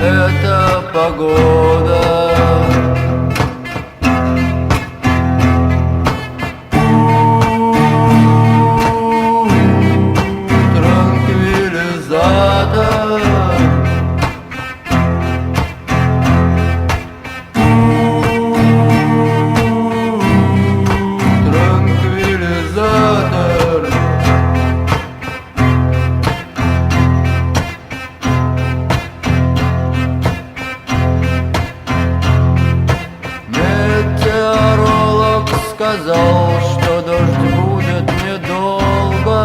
эта погода. Транквилизатор. Транквилизатор. Метеоролог сказал, что дождь будет недолго.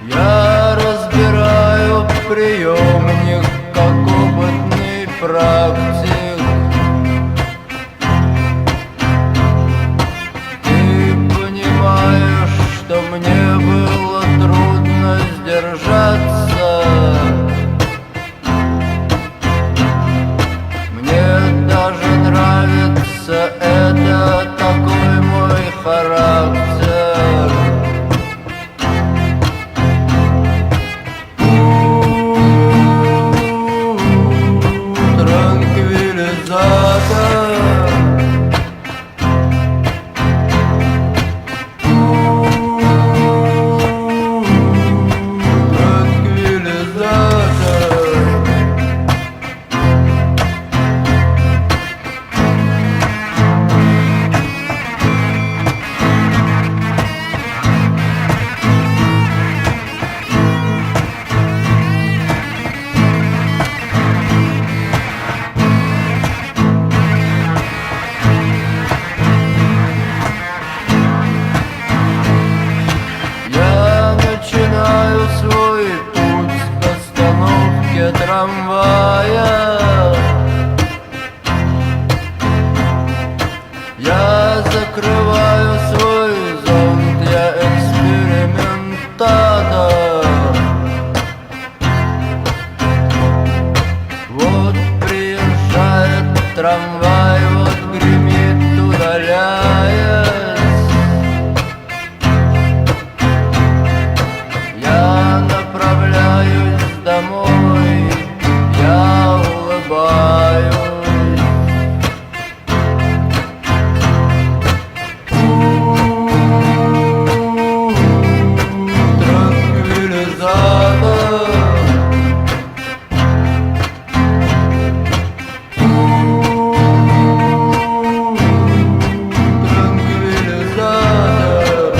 Я разбираю приемник, как опытный практик. Ты понимаешь, что мне было трудно сдержаться. Мне даже нравится это, такой мой характер. Транквилизатор. Я начинаю свой путь к остановке трамвая. Я закрываю свой зонт, я экспериментатор. Вот приезжает трамвай, вот гремит, удаляясь. Я направляюсь домой, я улыбаюсь. Транквилизатор. Транквилизатор.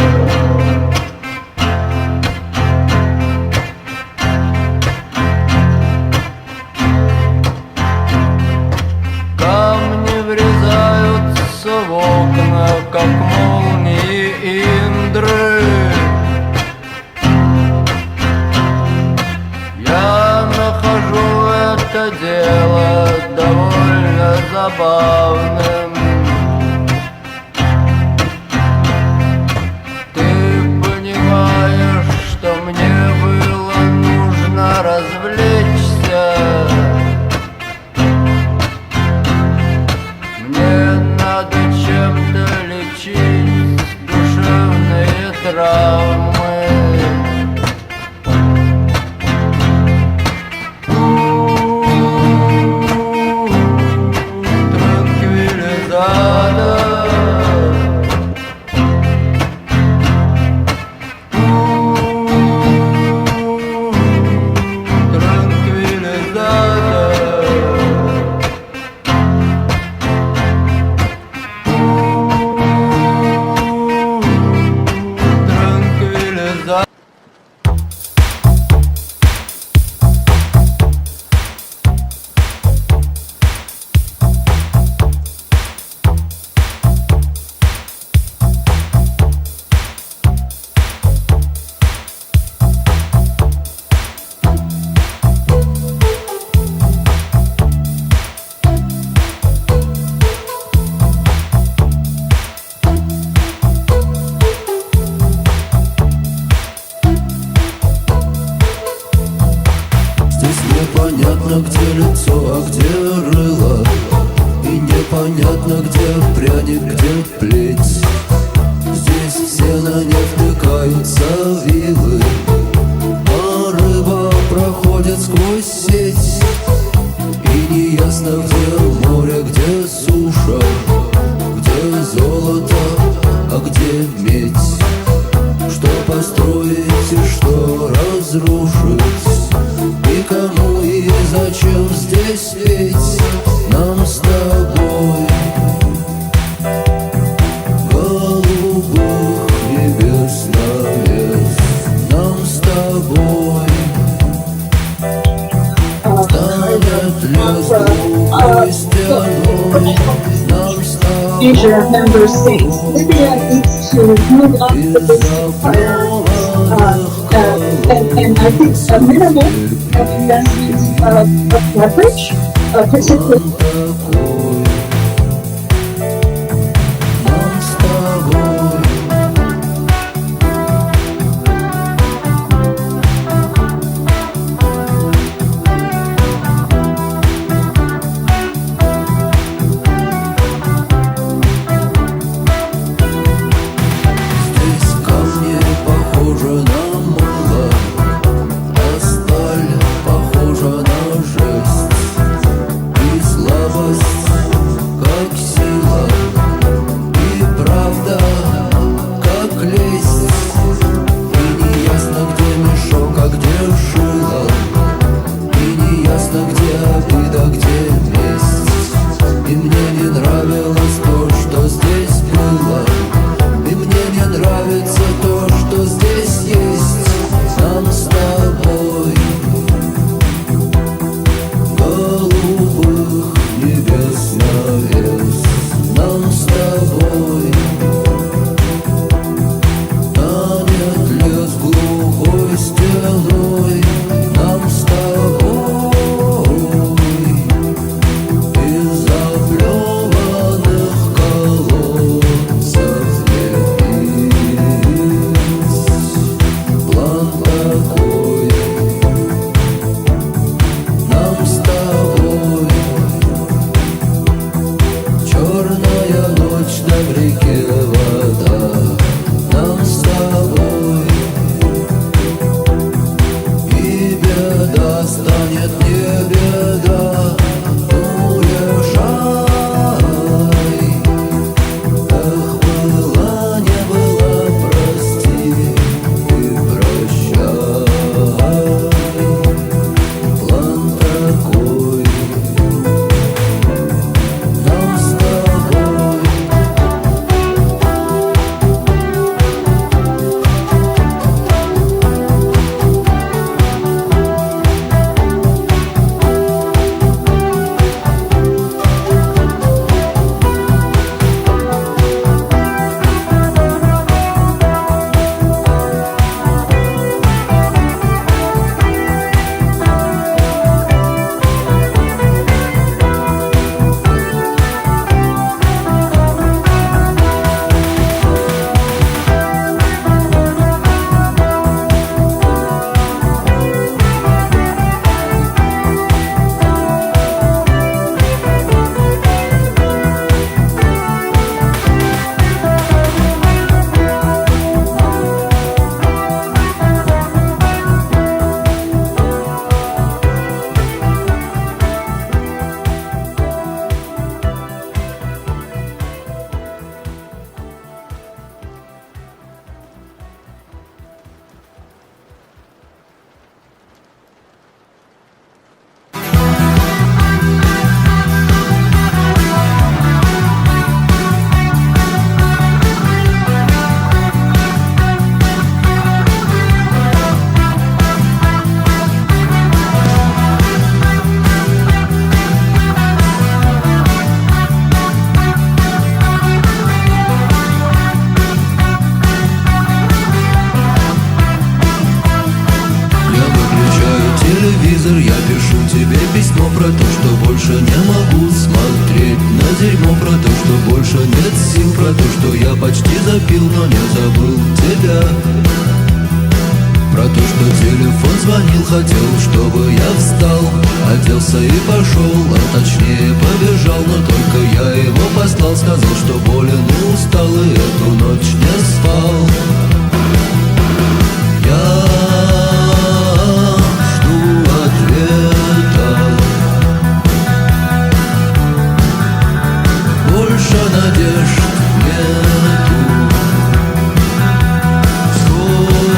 Камни врезаются в окна, как молнии Индры. Я нахожу это дело довольно забавным. Ты понимаешь, что мне было нужно развлечься. Мне надо чем-то лечить душевные травмы. Непонятно, где лицо, а где рыло, и непонятно, где пряник, где плеть. Здесь все на не втыкаются вилы, пары разрушить. И кому и зачем здесь ведь нам с тобой? Голубых небес навес нам с тобой. Станет лес глухой стеной нам с Asia member states. Libya needs to move up the business part, and I think a minimal of investment of leverage, particularly. Нам с тобой. Здесь камни похожи на мыло, а сталь похожа на жесть. И слабость, как сила, и правда, как лесть. И неясно, где мешок, а где шило, и неясно, где обида, где месть. И мне не нравилось то, что здесь было, и мне не нравится то, что здесь есть. Нам с тобой голубых небес навес нам с тобой. Станет лес глухой стеной нам с тобой. Из заплеванных колодцев есть план такой нам с тобой. Черная ночь, да в реке вода нам с тобой. И беда станет не беда, уезжай. Эх, была, не была, прости и прощай. План такой нам с тобой. Я пишу тебе письмо про то, что больше не могу смотреть на дерьмо, про то, что больше нет сил, про то, что я почти запил, но не забыл тебя. Про то, что телефон звонил, хотел, чтобы я встал, оделся и пошел, а точнее побежал, но только я его послал, сказал, что болен и устал, и эту ночь не спал. Я жду ответа, больше надежд нету. Скоро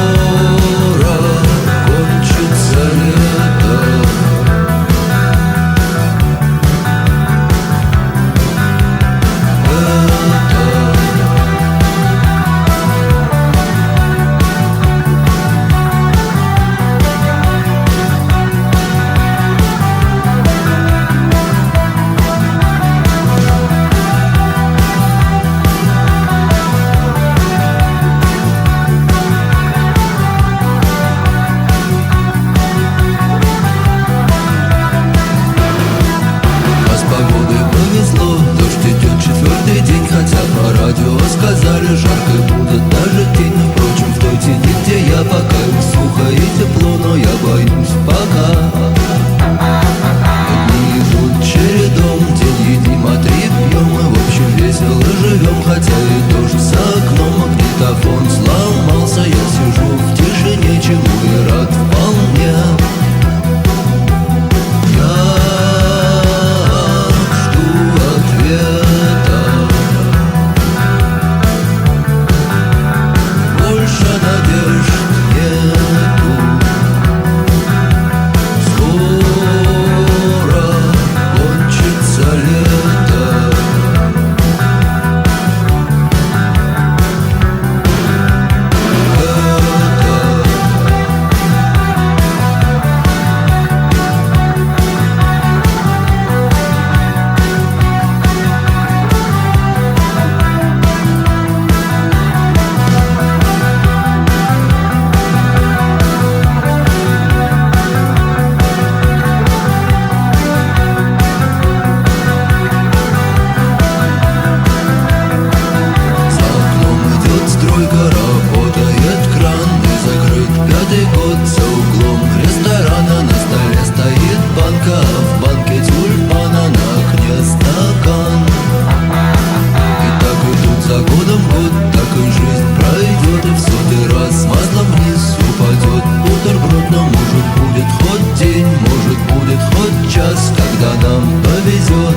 наоборот, но может будет хоть день, может будет хоть час, когда нам повезет.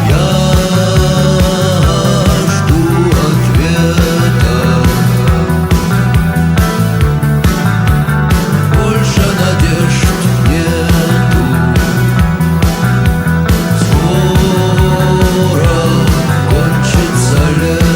Я жду ответа. Больше надежд нету. Скоро кончится лето.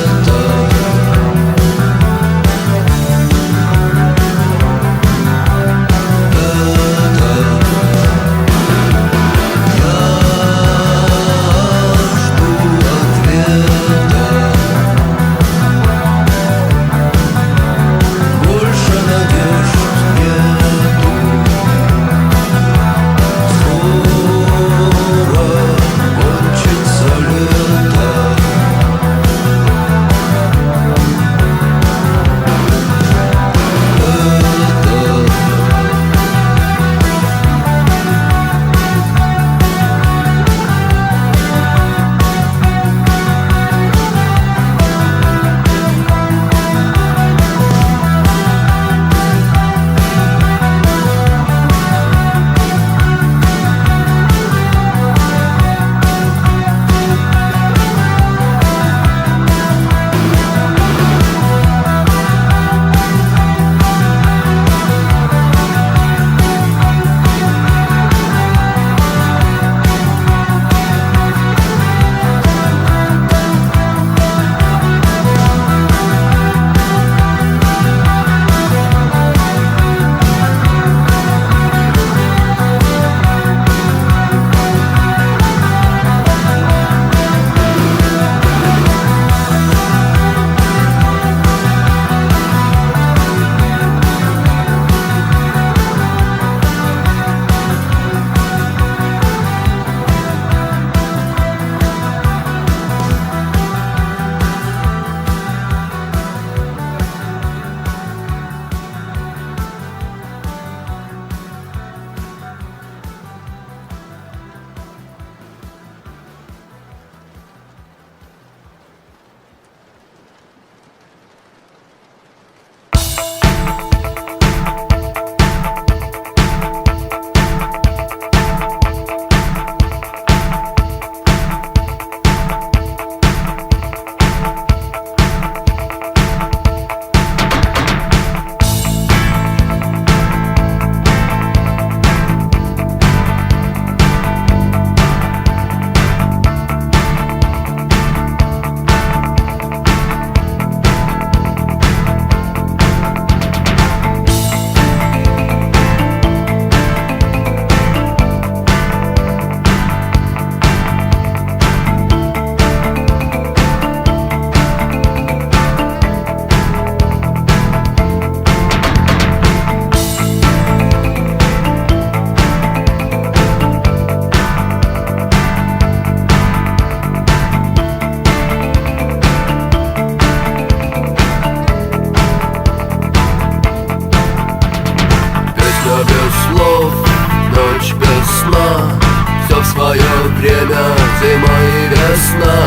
время, зима и весна.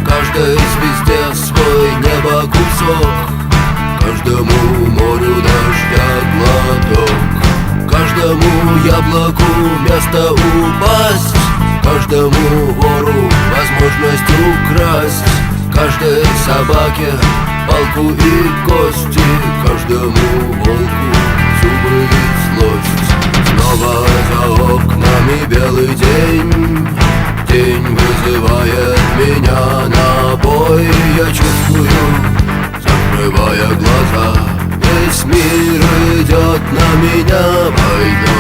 Каждой звезде свой небо кусок, каждому морю дождя глоток, каждому яблоку место упасть, каждому вору возможность украсть, каждой собаке палку и кости, каждому волку зубы и злость. Снова за окнами белый день, день вызывает меня на бой. Я чувствую, закрывая глаза, весь мир идет на меня войной.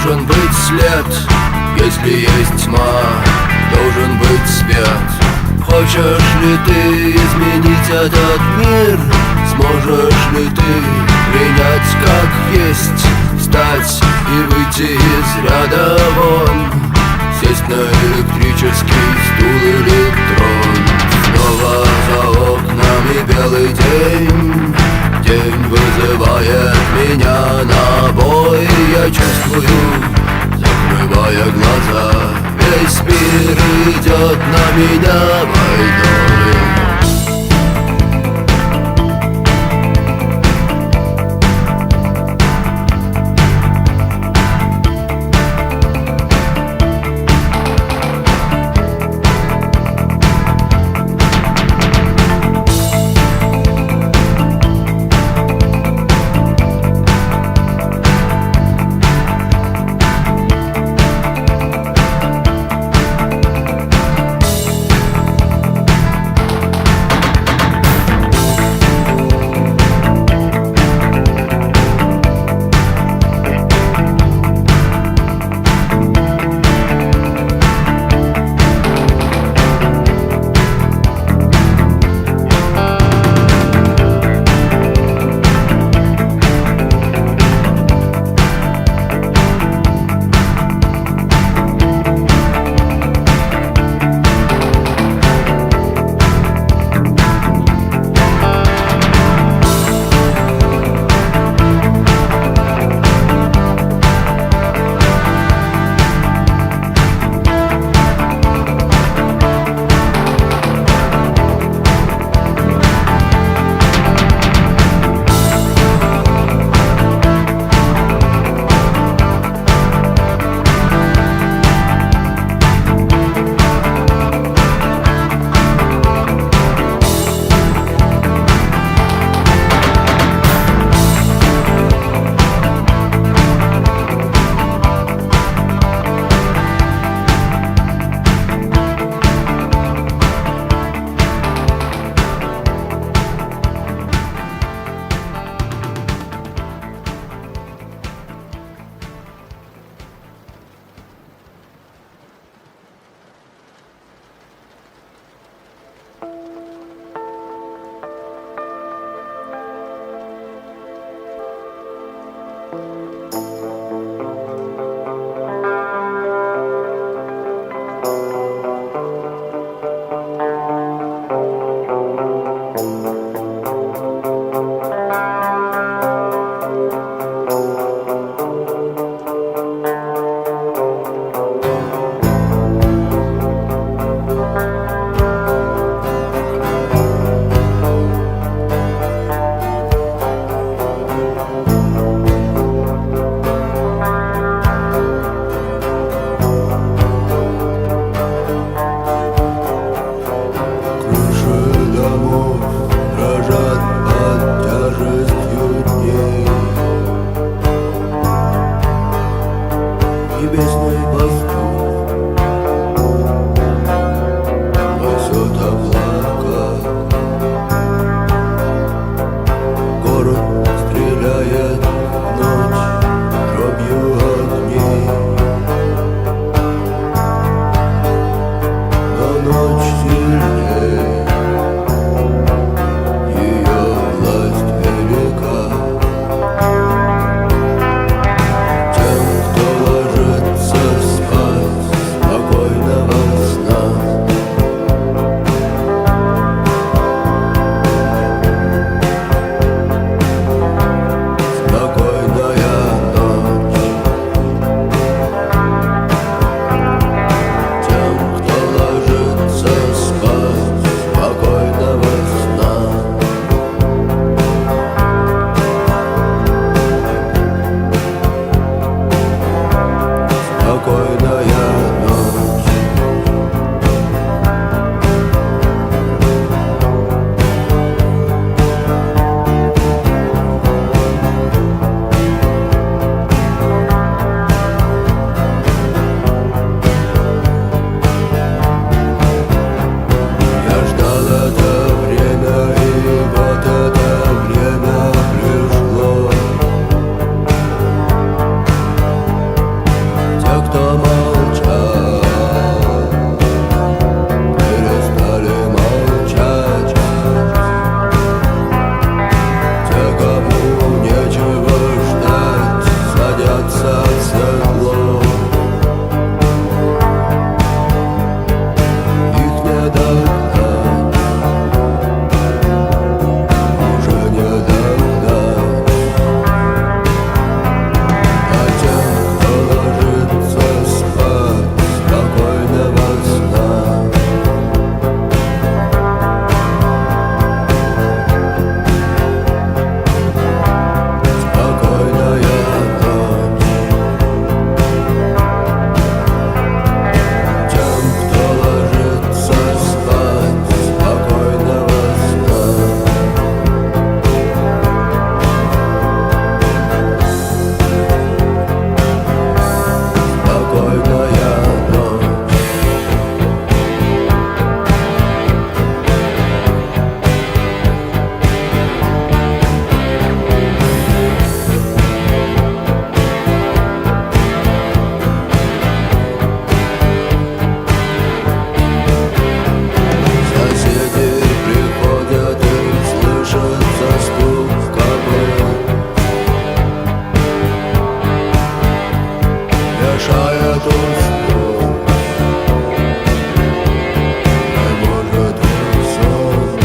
Должен быть след, если есть тьма, должен быть свет. Хочешь ли ты изменить этот мир? Сможешь ли ты принять как есть? Встать и выйти из ряда вон, сесть на электрический стул или трон. Снова за окнами белый день, день вызывает меня на бой. Я чувствую, закрывая глаза, весь мир идет на меня войной. приглашает уснуть. Может быть сон,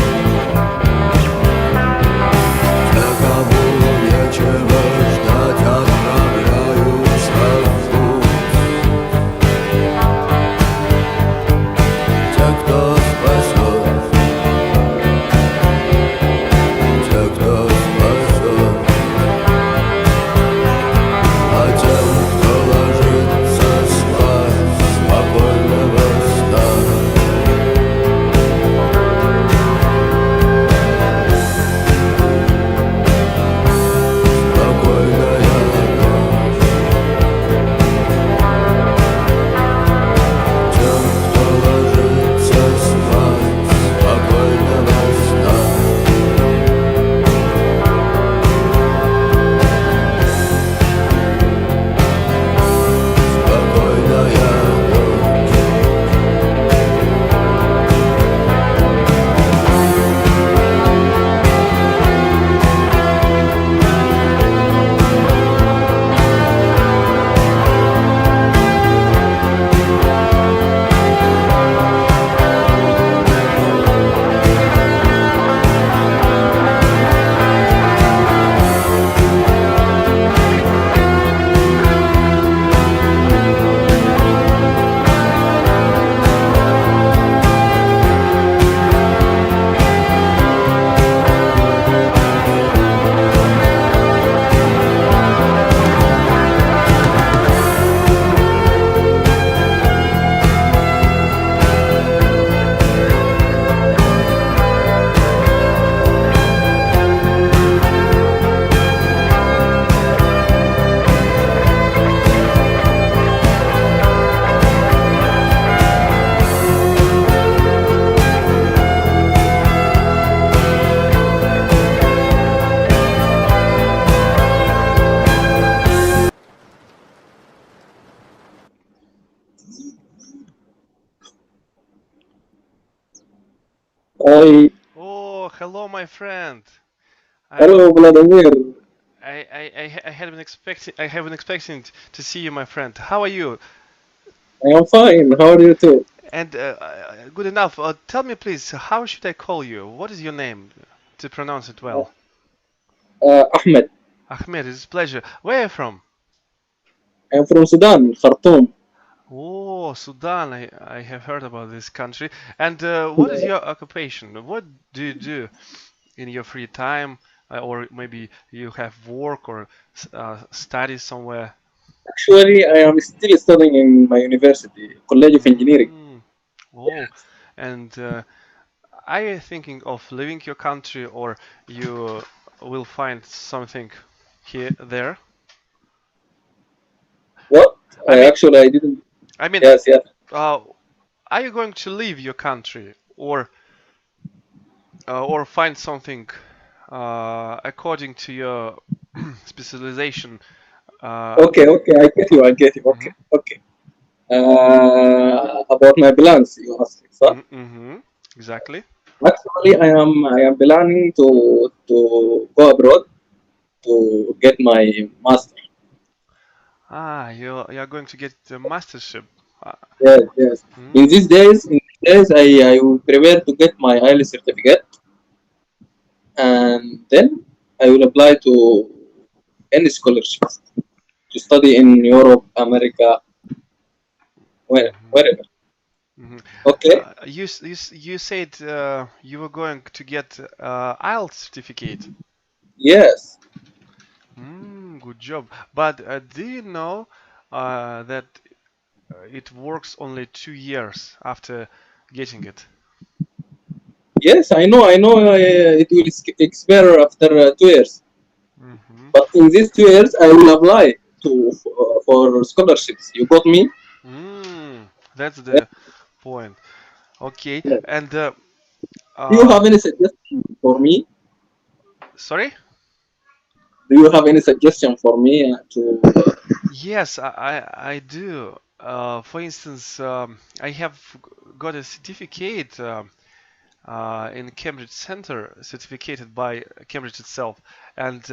для кого нечего ждать, отправляются в путь. Те, кто спасет, те, кто спасет, а тем, кто ложится спать, спокойного сна. Спокойная ночь тем, кто ложится спать, спокойного сна. Спокойная ночь. Hi, Oh, hello, my friend. hello Vladimir. I have been expecting to see you, my friend. How are you? I am fine. How are you too? And good enough. Tell me, please, how should I call you? What is your name to pronounce it well? Ahmed. Ahmed, it's a pleasure. Where are you from? I am from Sudan, Khartoum. Oh, Sudan. I have heard about this country. And what is your occupation? What do you do in your free time? Or maybe you have work or study somewhere? Actually, I am still studying in my university, College of Engineering. Mm. Oh, and are you thinking of leaving your country or you will find something here there? What? I mean, Actually, I didn't. I mean, Yes, yes. uh, are you going to leave your country or find something according to your specialization? Okay, okay. I get you. I get you. Okay, Mhm, okay. About my plans, you asked, sir. mm-hmm, exactly. Actually, I am planning to go abroad to get my master. Ah, you're going to get the mastership. Uh, Yes, yes. In these days, I will prepare to get my IELTS certificate, and then I will apply to any scholarships to study in Europe, America, mhm, wherever. mhm. Okay. You said you were going to get IELTS certificate. Yes. Good job. But do you know that it works only 2 years after getting it? Yes, I know. I know. It will expire after 2 years. Mm-hmm. But in these 2 years, I will apply to for scholarships. You got me? That's Yes. the point. Okay. Yes. And Do you uh, have any suggestion for me? sorry? Do you have any suggestion for me to? Yes, I do. For instance, I have got a certificate in Cambridge Center, certificated by Cambridge itself, and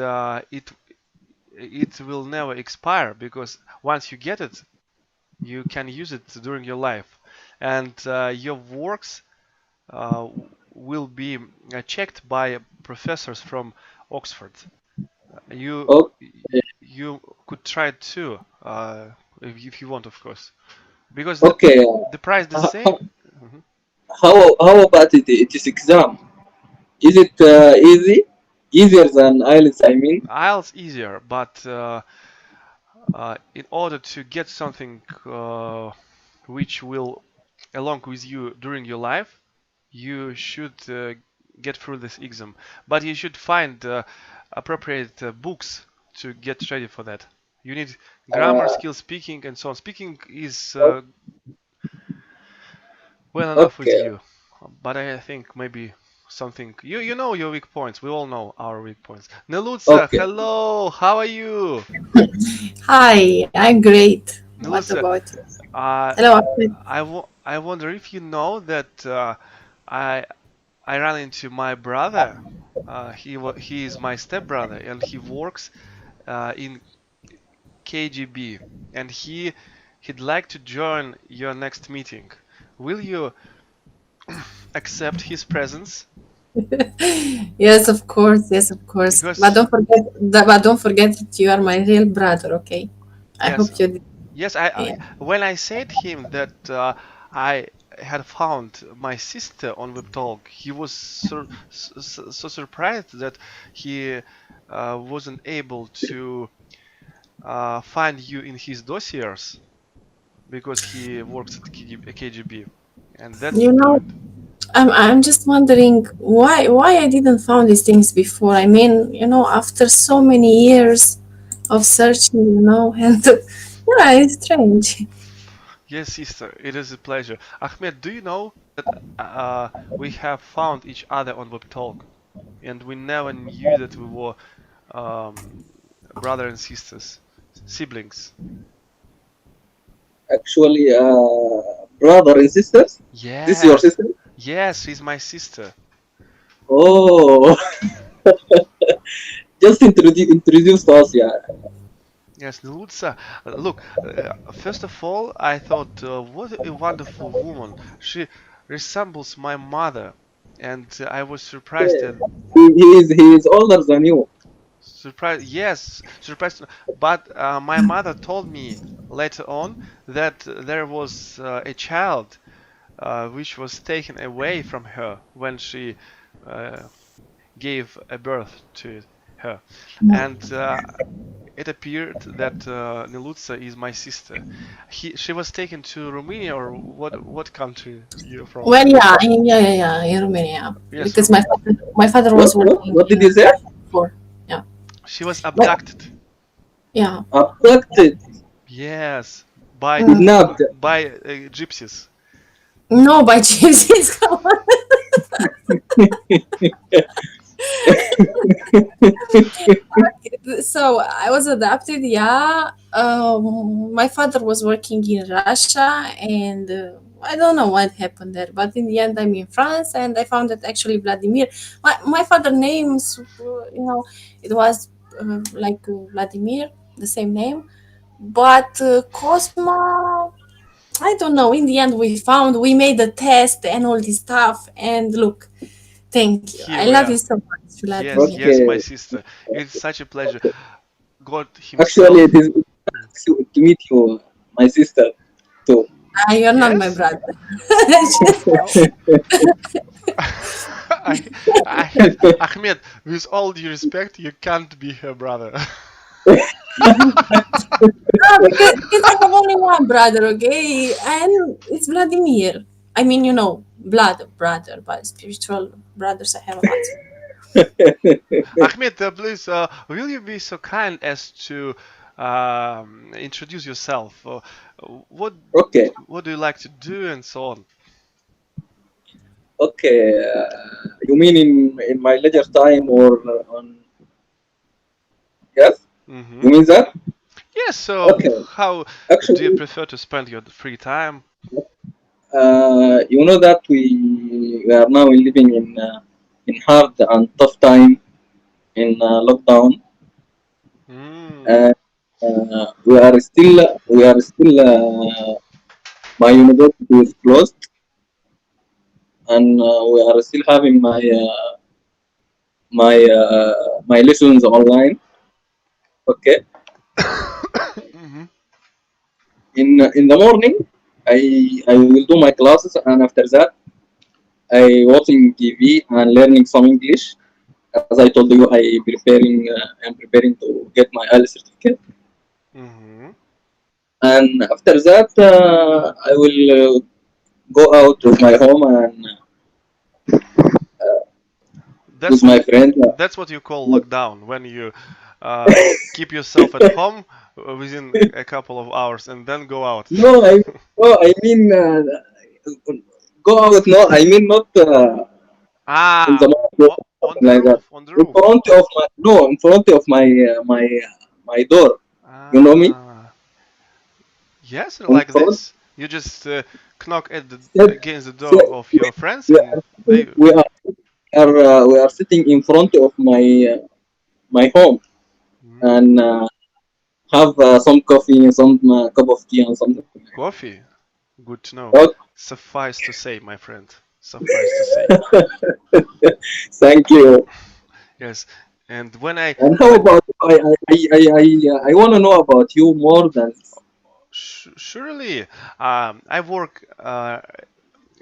it will never expire because once you get it, you can use it during your life, and your works uh, will be checked by professors from Oxford. You Okay. you could try it too, if you want, of course, because Okay. the price the How, same. Mhm. how about it? It is exam. Is it easy? Easier than IELTS, I mean. IELTS easier, but in order to get something which will along with you during your life, you should get through this exam. But you should find appropriate books to get ready for that. You need grammar Uh, skills, speaking, and so on. Speaking is o- well enough with okay. you, but I think maybe something you know your weak points. We all know our weak points. Nelutsa, Okay. hello, how are you? Hi, I'm great. What Nelutsa, about you? uh, Hello, Ahmed. I wonder if you know that I I ran into my brother. He is my stepbrother, and he works in KGB, and he'd like to join your next meeting. Will you accept his presence? Yes, of course. Yes, of course. But Because don't forget that you are my real brother. Okay. I yes, hope you did. yes, Yeah. when I said him that I had found my sister on WebTalk, he was so surprised that he wasn't able to find you in his dossiers because he works at KGB, and that's You the know, point. I'm just wondering why I didn't found these things before. I mean, after so many years of searching, and yeah, it's strange. Yes, sister, it is a pleasure. Ahmed, do you know that we have found each other on WebTalk, and we never knew that we were um, brother and sisters, siblings. Actually, brother and sisters. This is your Yes, sister? yes, she's my sister. Oh, just introduce us. Yeah. Yes, Nurutsa. Look, first of all, I thought, what a wonderful woman. She resembles my mother, and I was surprised at He is older than you. surprised. Yes, surprised. But my mother told me later on that there was a child which was taken away from her when she uh, gave a birth to her, and it appeared that Nilutsa is my sister. She was taken to Romania, or what country you're from? Well, yeah, in Romania, Yes, because my Romania. father, my father What? was What? working What did in you say? Russia before. Yeah, She was but abducted. yeah. Abducted, Yes, by kidnapped. gypsies. No, by gypsies. Come on. So I was adopted. Yeah. My father was working in Russia, and I don't know what happened there. But in the end, I'm in France, and I found that actually Vladimir. My father names, it was Vladimir, the same name. But Cosma, I don't know. In the end, we made a test and all this stuff. And look, thank you. I Here we love you are. so much, Yes, Vladimir. yes, my Okay. sister. It's such a pleasure. God Actually, Himself. it is to meet you, my sister, too. You're not my Yes. brother. Just- Oh. Ahmed, with all due respect, you can't be her brother. no, because I have only one brother, okay? And it's Vladimir. I mean, blood brother, but spiritual brothers, I have a lot. Ahmed, please, will you be so kind as to introduce yourself? What Okay. what do you like to do and so on? Okay. You mean in my leisure time or on? Yes. Hmm. You mean that? Yes, so Okay. how do you Actually, prefer to spend your free time? you know that we are now living in hard and tough time in lockdown. Mm. Uh, we are still my university is closed, and we are still having my lessons online. Okay, Hmm. in the morning, I will do my classes, and after that, I watching TV and learning some English. As I told you, I'm preparing to get my IELTS certificate, Hmm. and after that, I will go out with my home and That's with what my friends. that's what you call lockdown, when you keep yourself at home within a couple of hours and then go out. No, I mean go out. No, I mean not in the Ah, market or on something the like that. roof, on the In roof. front of my no, in front of my door. You know me? Ah, yes, In like front. this. You just knock at Said, against the door said, of your friends, we and are they. we are sitting in front of my home Mm, and have some coffee, some cup of tea, and something like coffee. Good to know. that. Suffice to say, my friend. Suffice to say. Thank you. Yes. And when I And how when about I want to know about you more than surely I work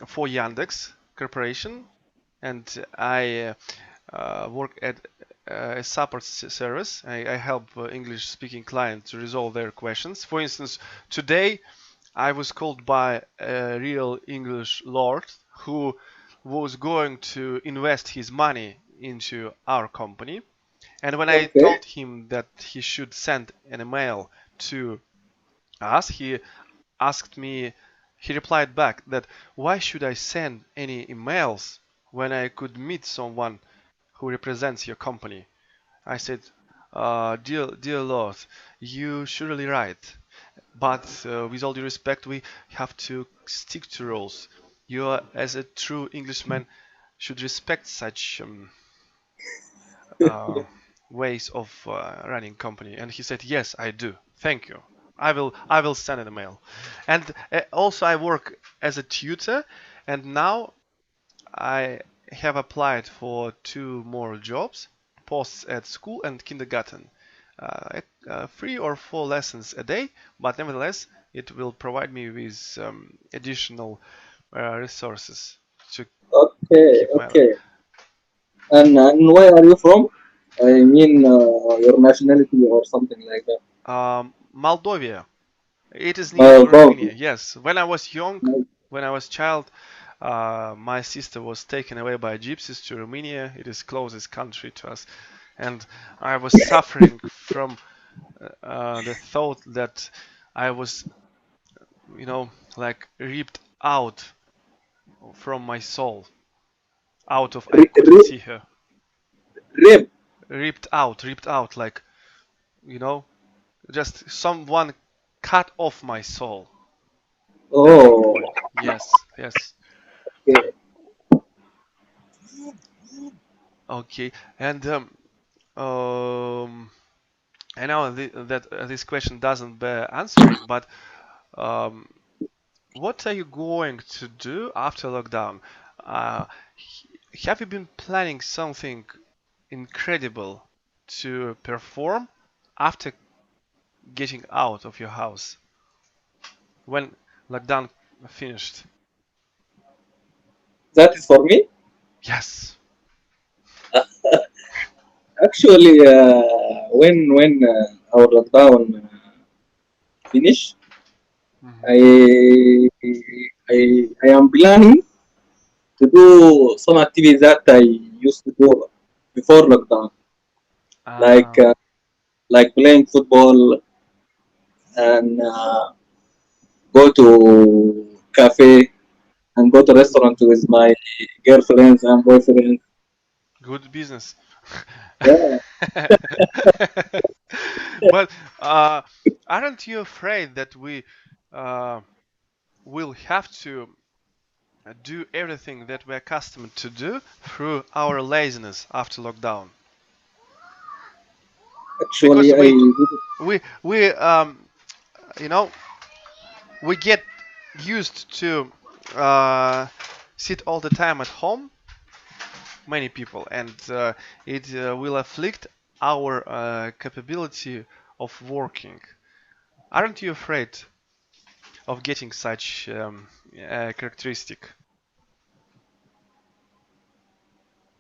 for Yandex Corporation, and I work at a support service. I help English-speaking clients to resolve their questions. For instance, today I was called by a real English lord who was going to invest his money into our company. And when I okay. told him that he should send an email to us, he replied back that why should I send any emails when I could meet someone who represents your company? I said, dear Lord, you surely right, but with all due respect, we have to stick to rules. You, as a true Englishman, should respect such uh, ways of running company. And he said, yes, I do. Thank you. I will send an email. And also I work as a tutor, and now I have applied for 2 more jobs, posts at school and kindergarten. 3 or 4 lessons a day, but nevertheless, it will provide me with additional resources to Okay, keep my life. okay. And where are you from? I mean, your nationality or something like that. Moldova. It is near to Moldova. Romania. Yes. When I was young, when I was child, my sister was taken away by gypsies to Romania. It is closest country to us, and I was suffering from the thought that I was, like ripped out from my soul. Out of I Ri- couldn't ri- see her. Rib. Ripped out, like you know, just someone cut off my soul. That's the Oh, point. Yes, yes. okay. Okay, and I know that this question doesn't bear answering, but um, what are you going to do after lockdown? Uh, have you been planning something incredible to perform after getting out of your house when lockdown finished? That is for me. Yes. Actually, when our lockdown finish, Hmm. I am planning to do some activities that I used to do before lockdown, like Ah, uh, like playing football and go to cafe and go to restaurant with my girlfriends and boyfriends. good business. Yeah, But aren't you afraid that we uh, will have to do everything that we're accustomed to do through our laziness after lockdown? because Actually, I did we you know we get used to uh, sit all the time at home, many people, and it will afflict our capability of working. Aren't you afraid of getting such characteristic?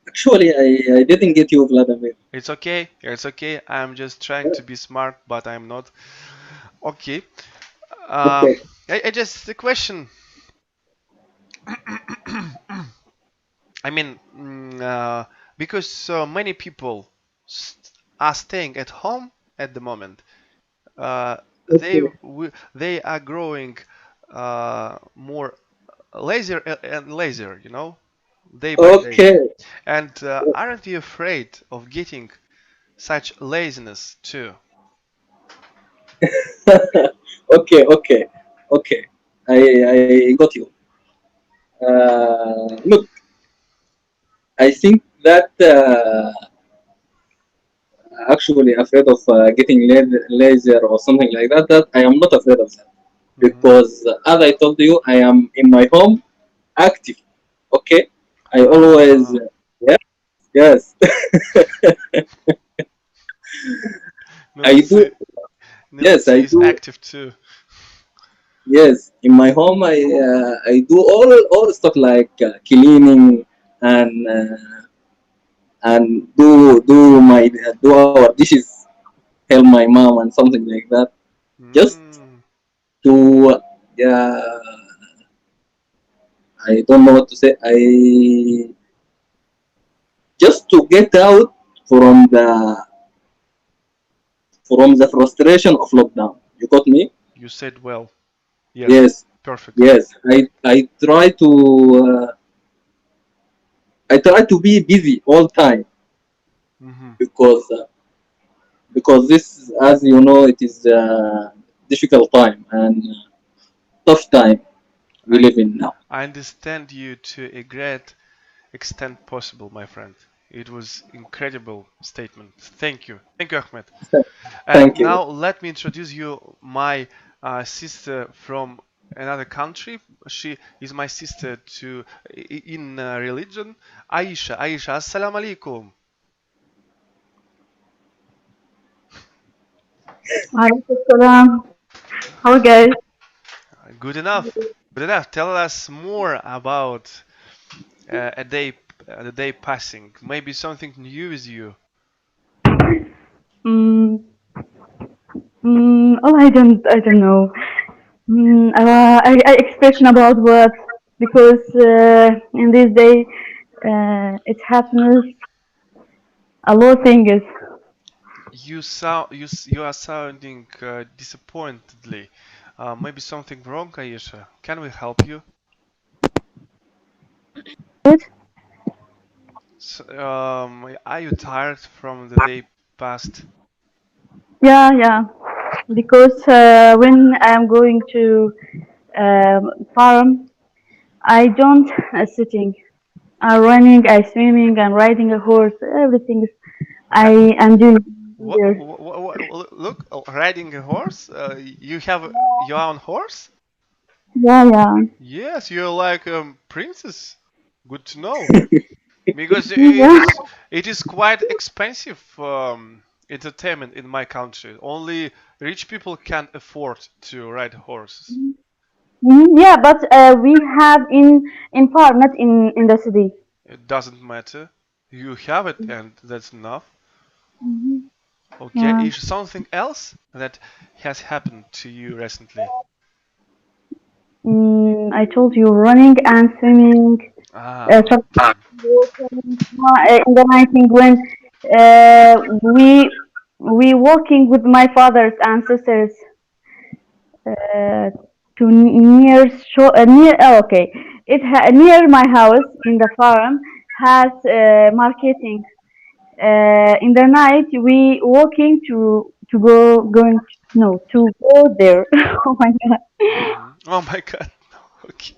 actually I didn't get you, Vladimir. It's okay. It's okay. I'm just trying to be smart, but I'm not. Okay. Um, Okay. I just the question. I mean, because many people are staying at home at the moment. Uh, Okay. they are growing more lazier and lazier, day by day. Okay. And aren't you afraid of getting such laziness too? Okay. Okay. Okay. I got you. Look, I think that actually afraid of getting lazier or something like that. That I am not afraid of that Hmm. because, as I told you, I am in my home active. Okay, I always Ah, yes, yes. I do. Notice Yes, Notice I is do. active too. Yes, in my home, I do all stuff like cleaning and do our dishes, help my mom and something like that. Just Mm. to yeah, I don't know what to say. I just to get out from the frustration of lockdown. You got me? You said well. Yes, Yes, perfectly. yes. I try to be busy all time Hmm. because this, as you know, it is a difficult time and tough time we I live in now. I understand you to a great extent possible, my friend. It was incredible statement. Thank you, Ahmed. And Thank you. now let me introduce you my sister from another country. She is my sister in religion. Aisha. Aisha, assalamu alaikum. Alaikum salam. How guys? Good enough. Good enough. Tell us more about a day, the day passing. Maybe something new with you. Mm, oh, I don't know. I expression about what because in this day it happens a lot of things. You are sounding disappointedly. Maybe something wrong, Aisha. Can we help you? Are you tired from the day past? Yeah. Because when I'm going to farm, I don't sitting. I'm running, I swimming, I'm riding a horse. Everything Uh, I am doing there. look, riding a horse? You have your own horse? Yeah. Yes, you're like princess. Good to know. Because Yeah. it is quite expensive entertainment in my country. Only rich people can afford to ride horses. Yeah, but we have in farm, not in the city. It doesn't matter. You have it, and that's enough. Okay, Yeah. is something else that has happened to you recently? I told you running and swimming. Ah, Sometimes walking, in the night when uh, we we walking with my fathers and sisters uh, to near. Oh, okay, near my house in the farm has marketing. In the night we walking to go going no to go there. Oh my god. oh my God. Okay.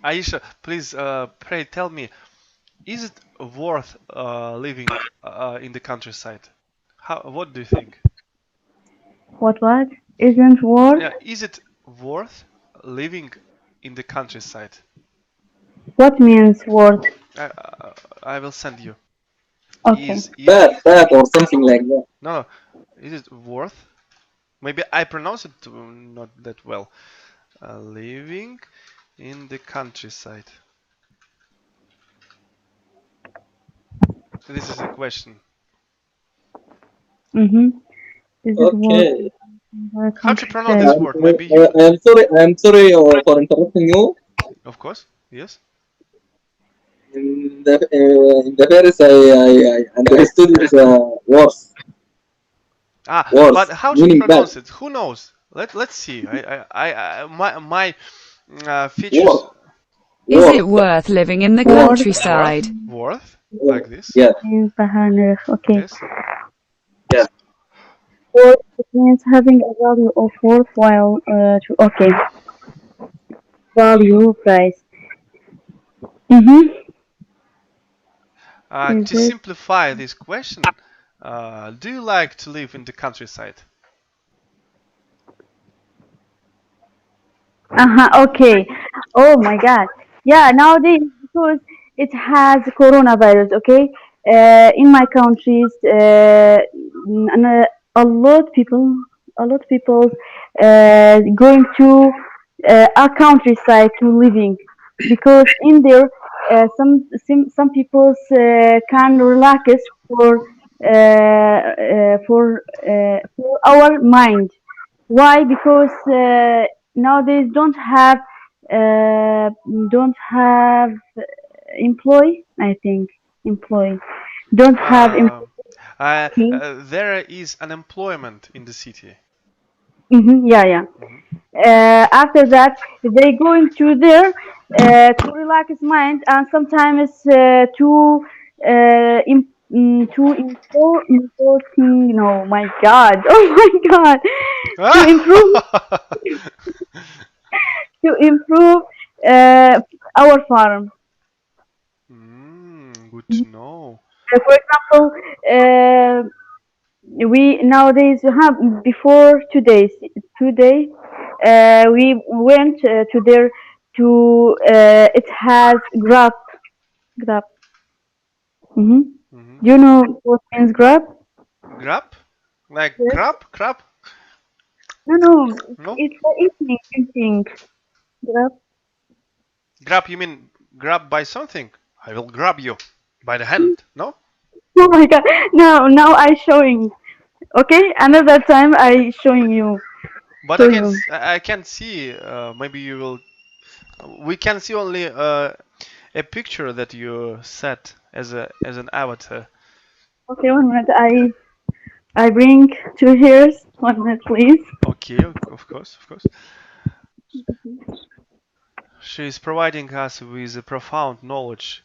Aisha, please, pray tell me, is it worth living in the countryside? What do you think? What? Isn't worth? Yeah, is it worth living in the countryside? What means worth? I will send you. Okay. Is it Bad or something like that. no? Is it worth? Maybe I pronounce it not that well. Living in the countryside. This is a question. Mm-hmm. Is it Okay. worth? How to pronounce this word? Maybe I you. am sorry. I am sorry for interrupting you. Of course. Yes. In the first, I understood it's worse. Worse, But how to meaning bad. pronounce it? Who knows? Let's see. My features Worse. Is Worse. it worth living in the Worth. countryside? worth like this. Yes. Means okay. Yes. Yes. Worth means having a value of worthwhile. Okay. Value price. Mm-hmm. Is To it? simplify this question, do you like to live in the countryside? Okay. Oh my God. Yeah, nowadays because it has coronavirus. Okay. In my countries, a lot people going to a countryside to living because in there some people can relax for our mind. Why? Because nowadays don't have employ. I think employ don't have Um, employee. there is unemployment in the city. Yeah. After that, they going to there to relax his mind and sometimes to important. No, my God. Oh my God. To improve to improve uh, our farm. Good to know. For example, we nowadays have before 2 days we went to there to it has grab. hmm Hmm. Do you know what means grab? Grab? Like Yes. crab? No, No? it's for eating. Grab. Grab, you mean grab by something? I will grab you by the hand. No? Oh my God! Now I showing. Okay, another time I showing you. But Show you. I can't see. Maybe you will. We can see only a picture that you set as an avatar. Okay, 1 minute. I bring 2 hairs. 1 minute, please. Okay, of course, of course. She is providing us with a profound knowledge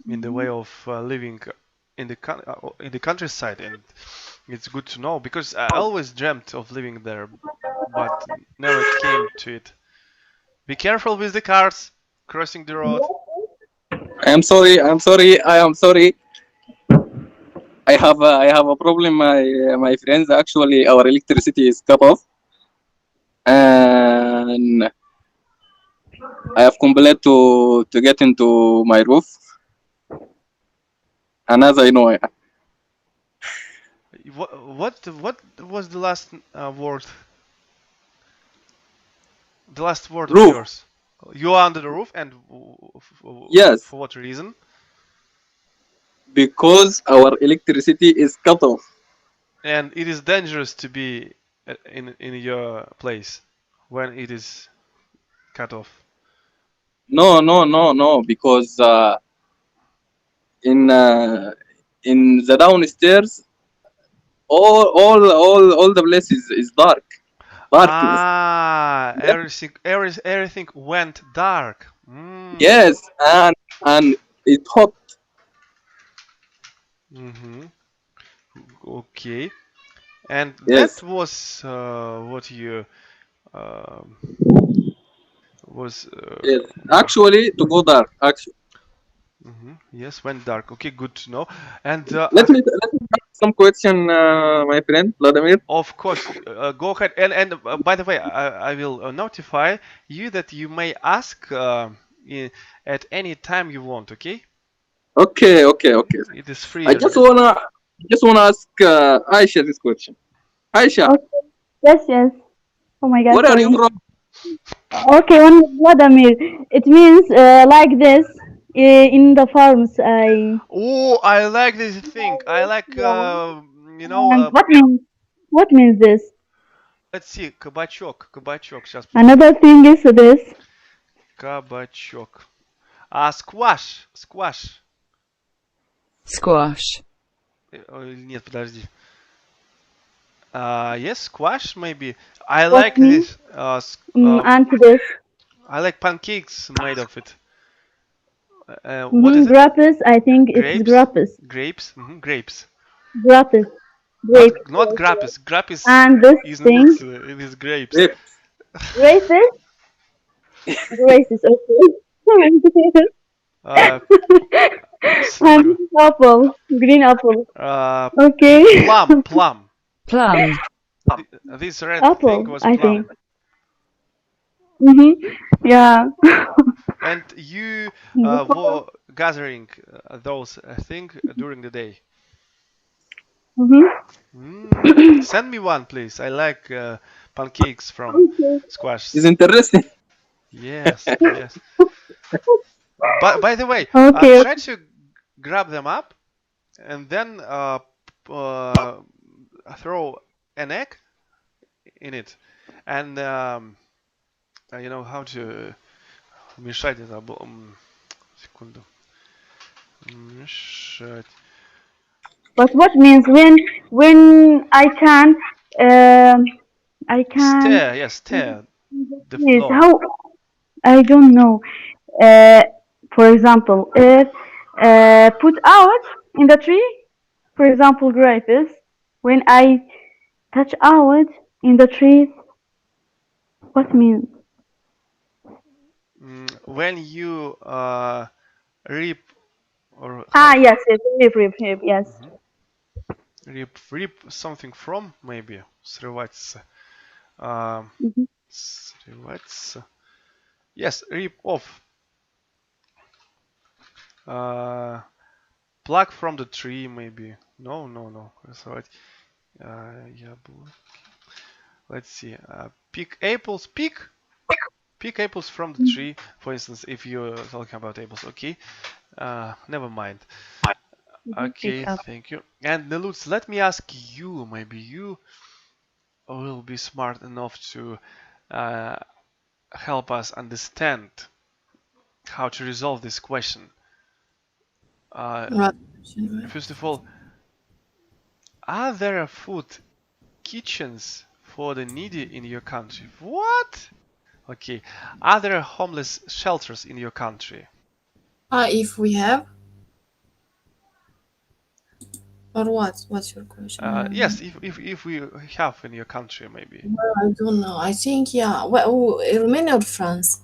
in the way of living in the countryside, and it's good to know because I always dreamt of living there, but never came to it. Be careful with the cars crossing the road. I am sorry. I am sorry. I am sorry. I have a problem. My friends. Actually, our electricity is cut off, and I have complained to get into my roof. And as I know, What was the last word? The last word of roof. yours. You are under the roof, and Yes, for what reason? because our electricity is cut off. And it is dangerous to be in your place when it is cut off. No. Because in uh, in the downstairs, all the place is darkness. Everything went dark. Yes, and it's hot. Mm-hmm. Okay. And that Yes, was what you um was. yes. Actually, to go dark. Actually, Mhm. Yes, when dark. Okay, good to know. And Let me ask some question, my friend Vladimir. of course, go ahead. And by the way, I will notify you that you may ask at any time you want. Okay, Okay, okay, okay. it is free. I just wanna ask Aisha this question. Aisha, Okay. Yes, yes. Oh my God, where are you sorry. from? Okay, one Vladimir. It means like this in the farms. I Oh, I like this thing. I like, you know, and what means this? let's see, кабачок, кабачок. Сейчас Another thing is this. кабачок. Squash, squash. Squash. Или нет, подожди. Yes, squash maybe. I What like means? this. And this. I like pancakes made of it. What is it? Grappes. I think it's Grapes? grappes. Grapes? Grapes. Grappes. Grapes. Not grapes. Grapes And this is thing. not. It is grapes. Grapes. Races. Races. Okay. Uh, And apple. Green apple. uh, Okay. plum. Plum. Plum. This red Apple. thing was I plum. think. Yeah. And you were gathering those things during the day. Send me one, please. I like pancakes from squash. It's interesting. Yes, yes. But by the way, Okay. try to grab them up and then throw an egg in it, and you know how to мешать это. Секунду. Мешать. But what means when I can Stir, yes, stir the yes, floor. how I don't know. For example, if put out in the tree, for example, grapes. When I touch out in the trees, what means? When you rip or Yes, yes, rip, yes. rip something from, maybe срывать. Срывать. Yes, rip off. Pluck from the tree, maybe. No. Срывать. Яблоки. Let's see. Pick apples. Pick apples from the tree. For instance, if you're talking about apples. Okay. Never mind. Okay, thank you. And Lutz, let me ask you. Maybe you will be smart enough to help us understand how to resolve this question. First of all, are there food kitchens for the needy in your country? What? Okay. Are there homeless shelters in your country? If we have. Or what? What's your question? Yes, if we have in your country, maybe. Well, I don't know. I think, yeah. Well, Romania or France?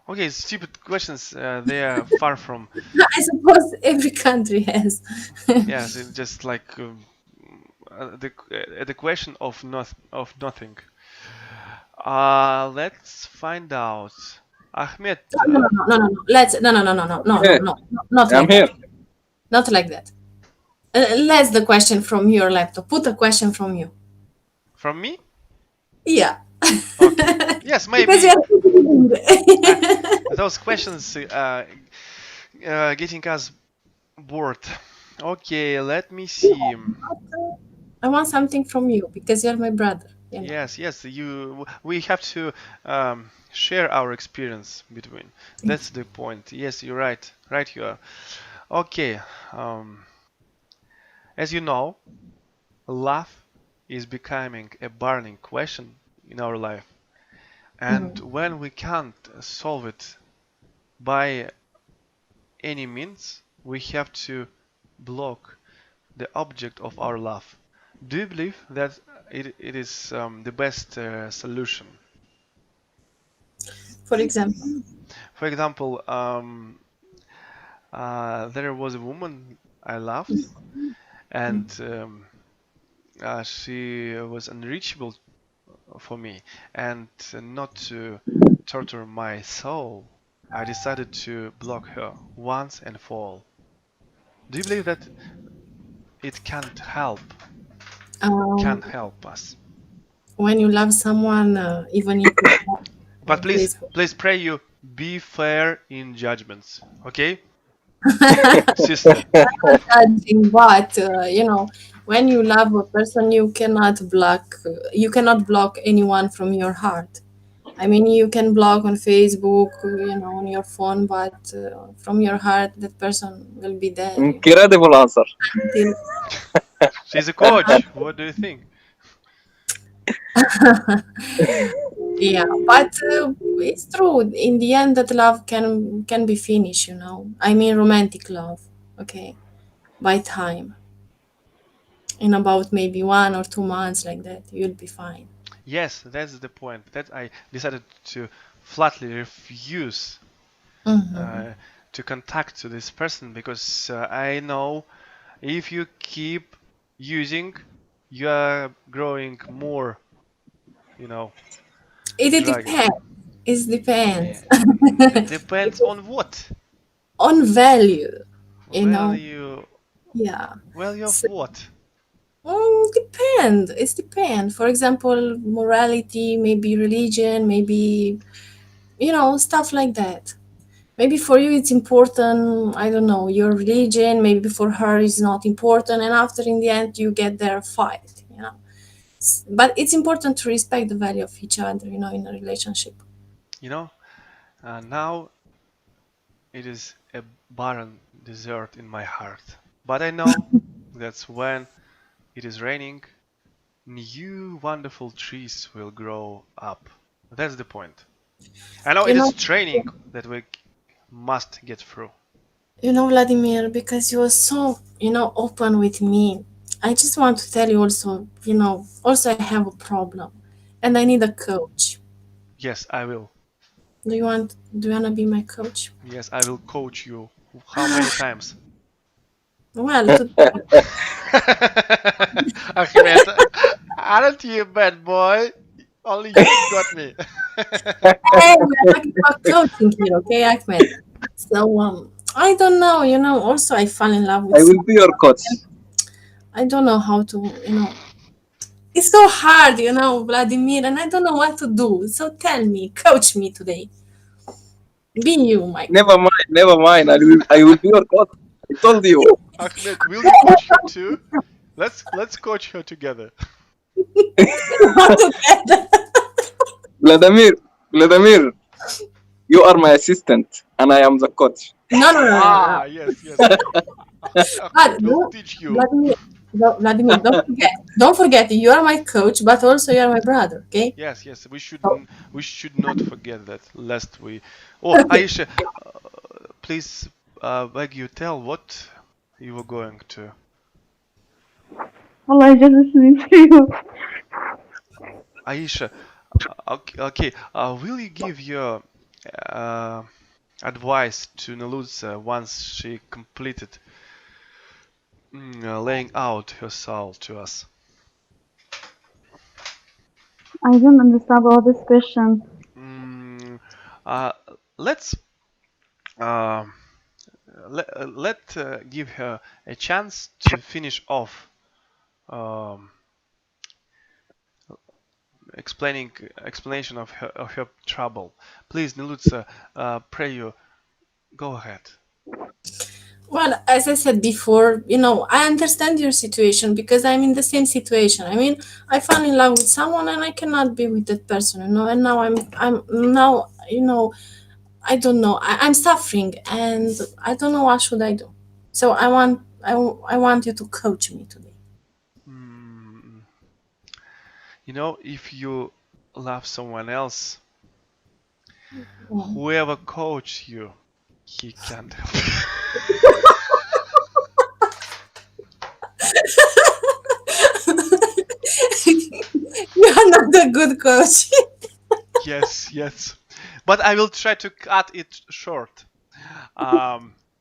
Okay, stupid questions. They are far from. I suppose every country has. Yes, it's just like the question of nothing. Let's find out. Ahmed. No. Let's no. Yeah. Not I'm like here. that. Not like that. Let's the question from your laptop. Put a question from you. From me? Yeah. Okay. Yes, maybe. Because you're Those questions getting us bored. Okay, let me see. I want something from you because you're my brother. You know? Yes. We have to share our experience between. That's the point. Yes, you're right. Right, you are. Okay. As you know, love is becoming a burning question in our life, and when we can't solve it by any means, we have to block the object of our love. Do you believe that it is the best solution? For example. For example, there was a woman I loved, and she was unreachable for me, and not to torture my soul, I decided to block her once and for all. Do you believe that it can't help? Can help us? When you love someone, even if you But please, Facebook. please pray you be fair in judgments, okay, sister? Judging, but when you love a person, you cannot block anyone from your heart. I mean, you can block on Facebook, on your phone, but from your heart, that person will be there. Incredible answer. Until She's a coach. What do you think? yeah, but it's true. In the end, that love can be finished. I mean, romantic love. Okay, by time. In about maybe 1 or 2 months, like that, you'll be fine. Yes, that's the point. That I decided to flatly refuse Mhm. to contact to this person because I know if you keep using, you are growing more, you know, It dragon. depends. It depends It depends on what? on value. You know, Value. yeah. Value of So, what? depend. It's depend. For example, morality, maybe religion, maybe stuff like that. Maybe for you it's important. I don't know your religion. Maybe for her it's not important, and after in the end you get their fight. But it's important to respect the value of each other. In a relationship. You know, now it is a barren desert in my heart. But I know that's when it is raining, new wonderful trees will grow up. That's the point. I know You it know, is training that we must get through. Vladimir, because you are so, open with me. I just want to tell you also, also I have a problem and I need a coach. Yes, I will. Do you wanna be my coach? Yes, I will coach you. How many times? Well, Ahmed, aren't you a bad boy? Only you got me. hey, we're talking about coaching here, okay, Ahmed? So, I don't know, also I fell in love with I will someone. be your coach. I don't know how to, it's so hard, Vladimir, and I don't know what to do. So tell me, coach me today. Be you, Mike. Never mind, never mind. I will be your coach. I told you. Ahmed, will you coach her too? Let's coach her together. Vladimir, you are my assistant and I am the coach. No. Ah, yes. But Ahmed will teach you. Vladimir, don't forget, you are my coach, but also you are my brother, okay? Yes, we should not forget that lest we. Oh, Aisha, please beg you tell what you were going to. Well, I just listening to you. Aisha, okay. Will you give your advice to Neluza once she completed laying out her soul to us? I don't understand about this question. Let's let give her a chance to finish off explanation of her trouble. Please, Neluza, pray you. Go ahead. Well, as I said before, I understand your situation because I'm in the same situation. I mean, I fell in love with someone and I cannot be with that person, and now I'm now, I don't know. I'm suffering and I don't know what should I do. So I want you to coach me today. Mm, if you love someone else, whoever coached you, he can't help you. You are not a good coach. Yes. But I will try to cut it short.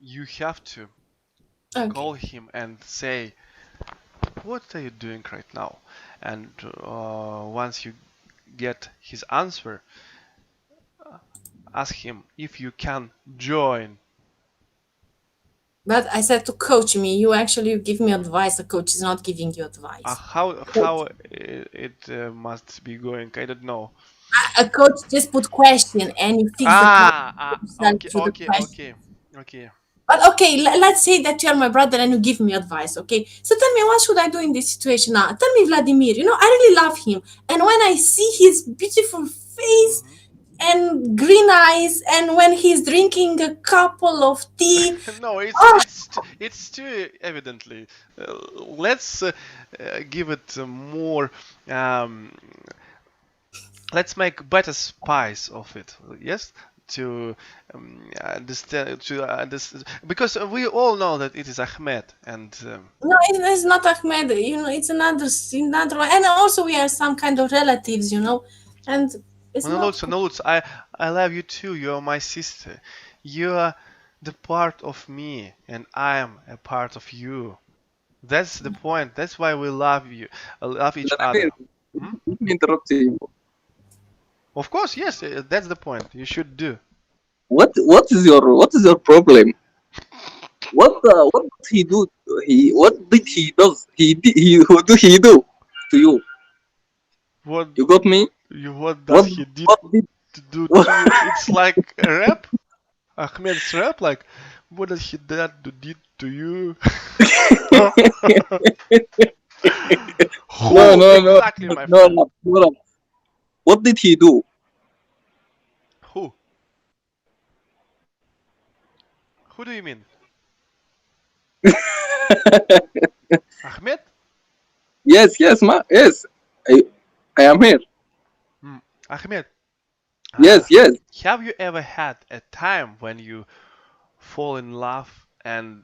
you have to Okay. call him and say, what are you doing right now? And once you get his answer, ask him if you can join. But I said to coach me. You actually give me advice. The coach is not giving you advice. How it must be going? I don't know. A coach just put question and you fix the problem yourself Okay, through the okay, question. okay. But okay, let's say that you are my brother and you give me advice, okay? So tell me, what should I do in this situation now? Tell me, Vladimir, you know, I really love him. And when I see his beautiful face and green eyes, and when he's drinking a couple of tea, No, oh, it's too evidently. Let's give it more. Um, let's make better spice of it. Yes, to understand, because we all know that it is Ahmed, and no, it's not Ahmed, you know, it's another one. And also we are some kind of relatives, you know, and it's no, not. Lutz, I love you too. You are my sister. You are the part of me, and I am a part of you. That's the point. That's why we love you, love each other. Hmm? Let me interrupt you. Of course, yes, that's the point. You should do. What is your problem? What did he do? What did he does? What do he do to you? What You got me? what does he did What did to do what, to you? It's like a rap, Ahmed's rap. Like, what does he did to you? no, Who no, no, exactly, my no, friend? no, no. What did he do? Who? Who do you mean? Ahmed? Yes, yes. I, I am here. Ahmed, Yes, yes. have you ever had a time when you fall in love and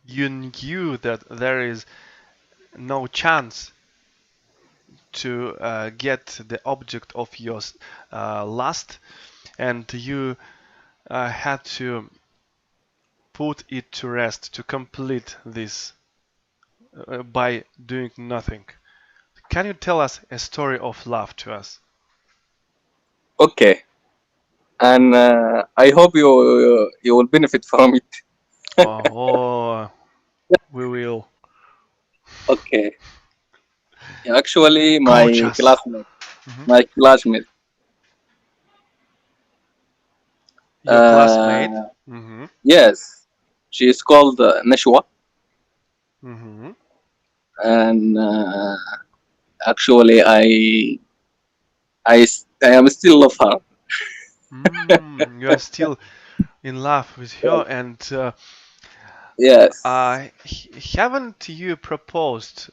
you knew that there is no chance to get the object of your lust, and you had to put it to rest to complete this by doing nothing? Can you tell us a story of love to us? Okay. And I hope you will benefit from it. Oh, we will. Okay. Actually, Coach us. my classmate. Your classmate. Yes, she is called Nashwa, Mm-hmm. and actually, I am still love her. You are still in love with her, and Yes. haven't you proposed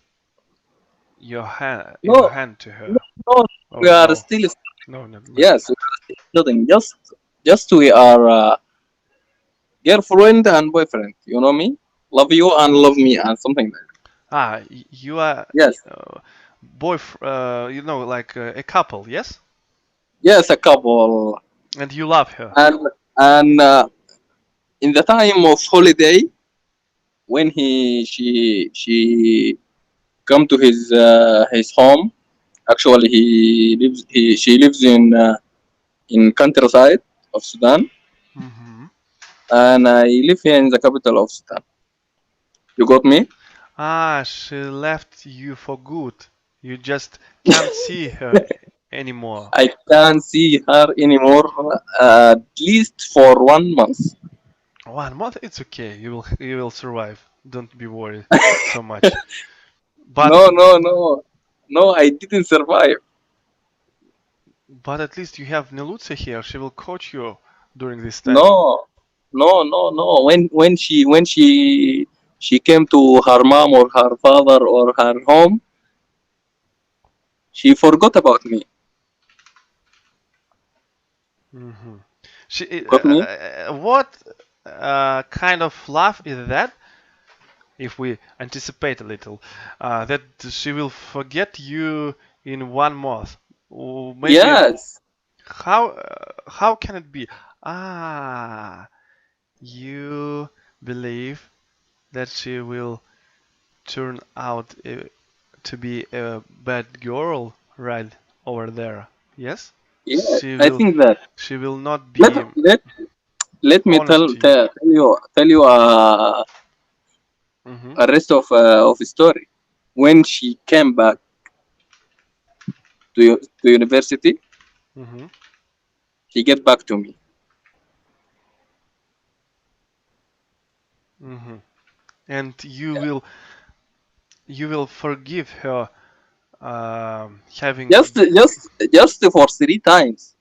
No, your hand to her? no, we Oh are no, still no. yes, we are still studying. Just we are girlfriend and boyfriend. You know me, love you and love me and something like that. You are Yes, you know, like a couple, yes? yes, a couple, And you love her. and in the time of holiday when she come to his home. Actually, she lives in countryside of Sudan, Mm-hmm. and I live here in the capital of Sudan. You got me? She left you for good. You just can't see her anymore. I can't see her anymore, at least for 1 month. 1 month, it's okay. You will survive. Don't be worried so much. But No, no, no, no. I didn't survive. at least you have Nelutsa here. She will coach you during this time. No, no, no, no. When she came to her mom or her father or her home, she forgot about me. Mm-hmm. She, Got me? what kind of love is that? If we anticipate a little, that she will forget you in 1 month, or maybe Yes. how can it be? Ah, you believe that she will turn out to be a bad girl right over there. Yes? Yeah, She I will think that. she will not Let be let let me honest to you. tell you Mm-hmm. a rest of story. When she came back to university, Mm-hmm. she get back to me. Mm-hmm. And you will forgive her having Just for 3 times.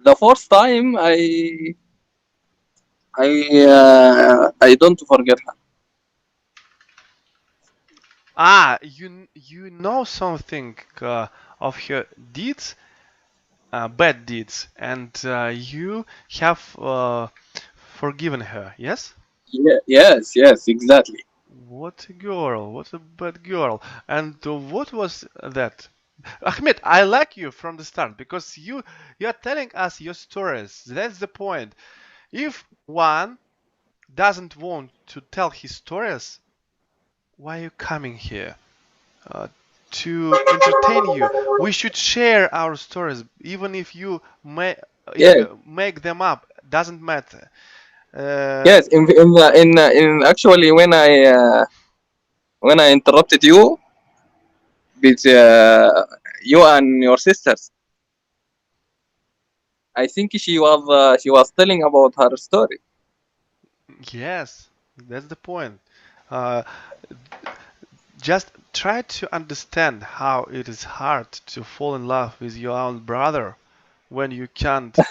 The first time I don't forget her. you know something of her deeds, bad deeds, and you have forgiven her. Yes? Yeah, yes, exactly. What a girl! What a bad girl! And what was that? Ahmed, I like you from the start because you are telling us your stories. That's the point. If one doesn't want to tell his stories, why are you coming here? Uh, to entertain you. We should share our stories, even if you Yes, make them up. Doesn't matter. Uh, yes. In actually when I interrupted you with you and your sisters, I think she was telling about her story. yes, that's the point. Uh, just try to understand how it is hard to fall in love with your own brother when you can't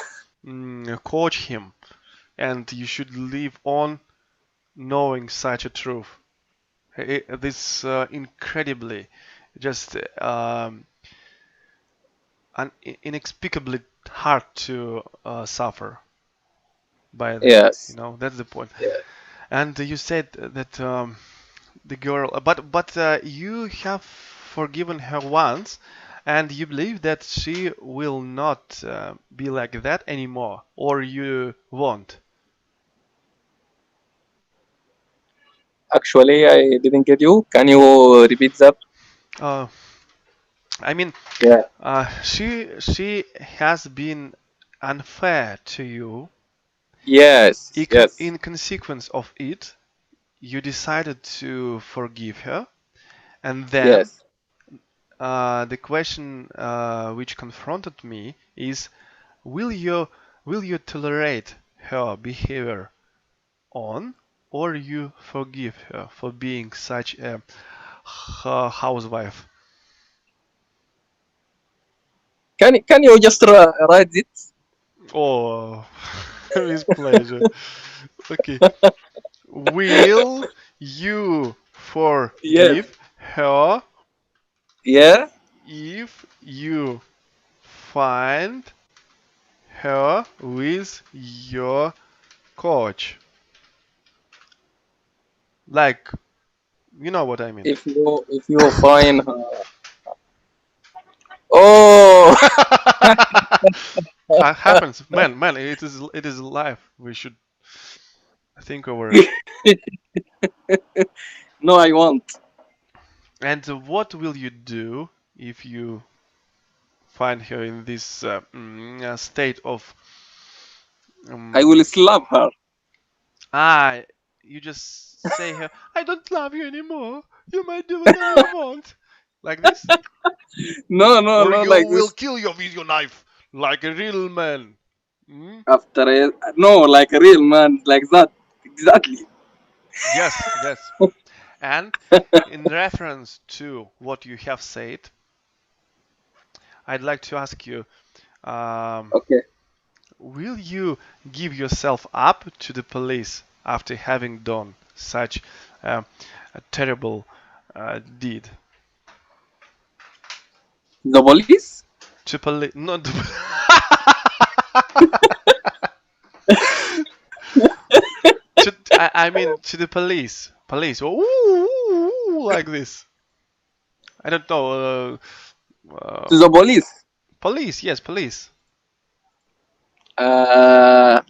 coach him, and you should live on knowing such a truth. This incredibly, just inexplicably hard to suffer by this. Yes. That's the point. Yeah. And you said that the girl, but you have forgiven her once, and you believe that she will not be like that anymore, or you won't. Actually, I didn't get you. Can you repeat that? Uh, I mean, Yeah. she has been unfair to you. Yes. Yes. In consequence of it, you decided to forgive her, and then Yes. the question which confronted me is, will you will you tolerate her behavior on, or you forgive her for being such a housewife? Can you just write it? Oh, with pleasure. Okay. Will you Yes. forgive her Yeah. if you find her with your coach? Like, you know what I mean. If you find her. Oh. Happens, man. It is life. We should think over it. No, I won't. And what will you do if you find her in this state of I will um, slap her. ah, you just say her, I don't love you anymore. You might do whatever you want. Like this? No, no, Or no, you like will this. kill you with your knife like a real man. Hmm? After it, no, like a real man, like that. Exactly. Yes, yes. And in reference to what you have said, I'd like to ask you, um, Okay. will you give yourself up to the police after having done such a terrible deed? The police? To police, not I mean to the police. Police. Ooh, ooh, ooh, like this. I don't know. To the police. Police. Yes, police. Uh,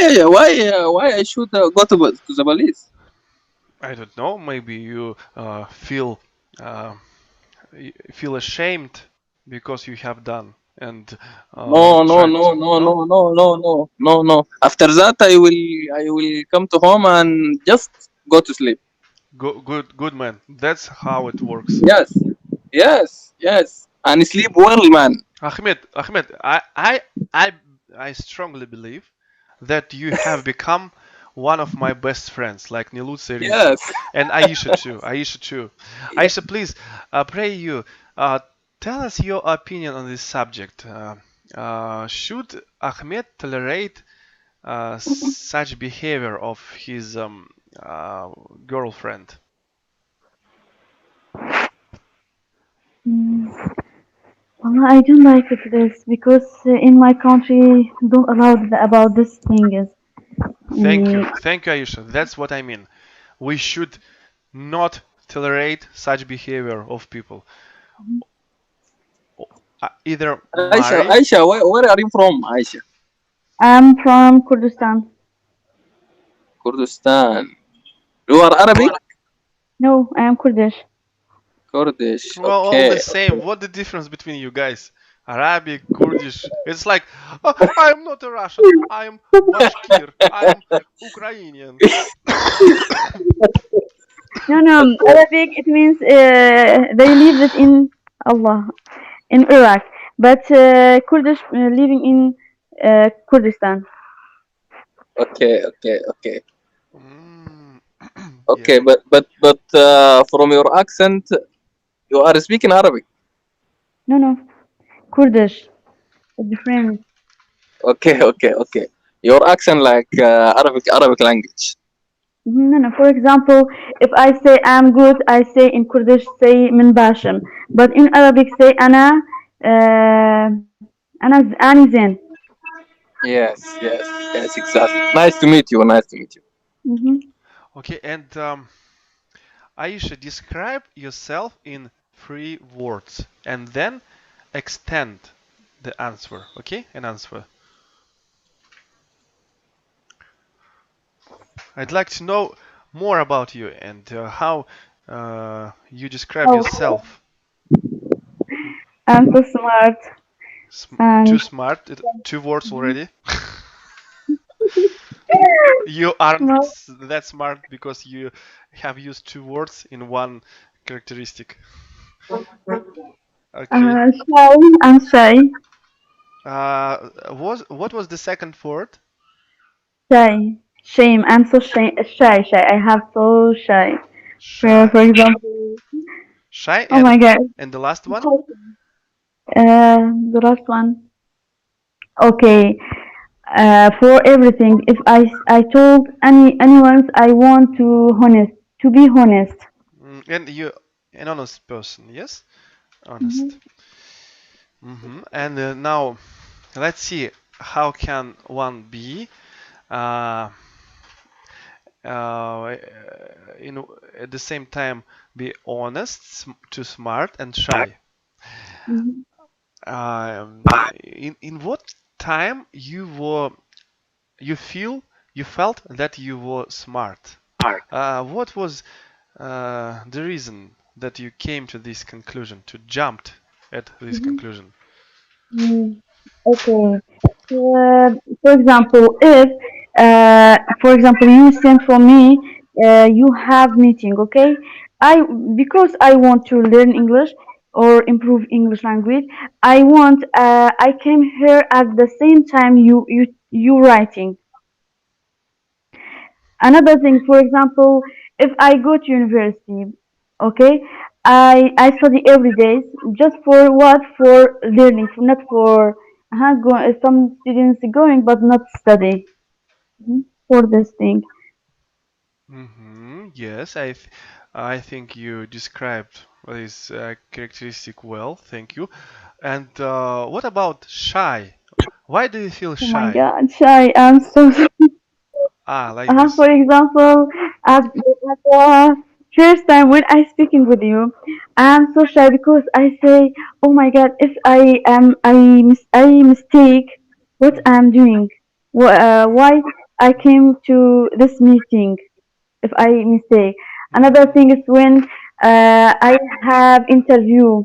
why I should go to the police? I don't know. Maybe you uh, feel ashamed because you have done and No, no, try no, to no, no. no, no, no, no, no, no. After that, I will come to home and just go to sleep. Good man. That's how it works. Yes, yes, yes, and sleep well, man. Ahmed, I strongly believe that you have become one of my best friends, like Nilut Risi, Yes. and Aisha too. Aisha too. Aisha, please, pray you. Tell us your opinion on this subject. Should Ahmed tolerate such behavior of his girlfriend? Mm, I don't like it this because in my country don't allow about this thing is. Thank you, Aisha. That's what I mean. We should not tolerate such behavior of people. Either Aisha, marry. Aisha, where are you from, Aisha? I'm from Kurdistan. Kurdistan. You are Arabic? No, I am Kurdish. Kurdish. Well, all the Okay. same. What the difference between you guys? Arabic, Kurdish. It's like, oh, I am not a Russian. I am Bashkir. I am Ukrainian. No, no, Arabic. It means they live it in Allah in Iraq, but Kurdish living in Kurdistan. Okay, okay, okay, Mm, okay. yeah. But from your accent, you are speaking Arabic. No, no, Kurdish. It's different. Okay, okay, okay. Your accent like Arabic language. No, no. For example, if I say I'm good, I say in Kurdish say min bashim, but in Arabic say uh, ana zen. Yes, yes, yes, exactly. Nice to meet you. Nice to meet you. Mhm. Okay, and Aisha, describe yourself in 3 words and then extend the answer. Okay, an answer. I'd like to know more about you and how you describe Oh, yourself. I'm so smart Too and smart. 2 words already. You aren't smart. that smart because you have used 2 words in one characteristic. Okay. Shy. I'm shy. What was the second word? Shy. Shame. I'm so shy. Shy. I have so shy. For Shy. example, Shy oh my God. and the last one? The last one. Okay. For everything, if I told anyone I want to be honest. And you an honest person, yes? Honest. Mhm. And now let's see how can one be uh, uh, in at the same time be honest, too smart and shy. Mhm. Um, in what time you felt that you were smart? What was the reason that you came to this conclusion, to jumped at this Mhm. conclusion? Mm, okay. Uh, for example, if for example you send for me, you have meeting, okay? I because I want to learn English or improve English language. I came here at the same time you writing. Another thing, for example, if I go to university, okay, I study every day just for what? For learning, not for some students going but not study. For this thing. Yes, I think you described this characteristic well. Thank you. And what about shy? Why do you feel Oh my shy? God, shy. I'm so Ah, like For this. example, at the first time when I speaking with you, I'm so shy because I say, "Oh my God, if I mistake what I'm doing, why I came to this meeting if I mistake. Another thing is when I have interview.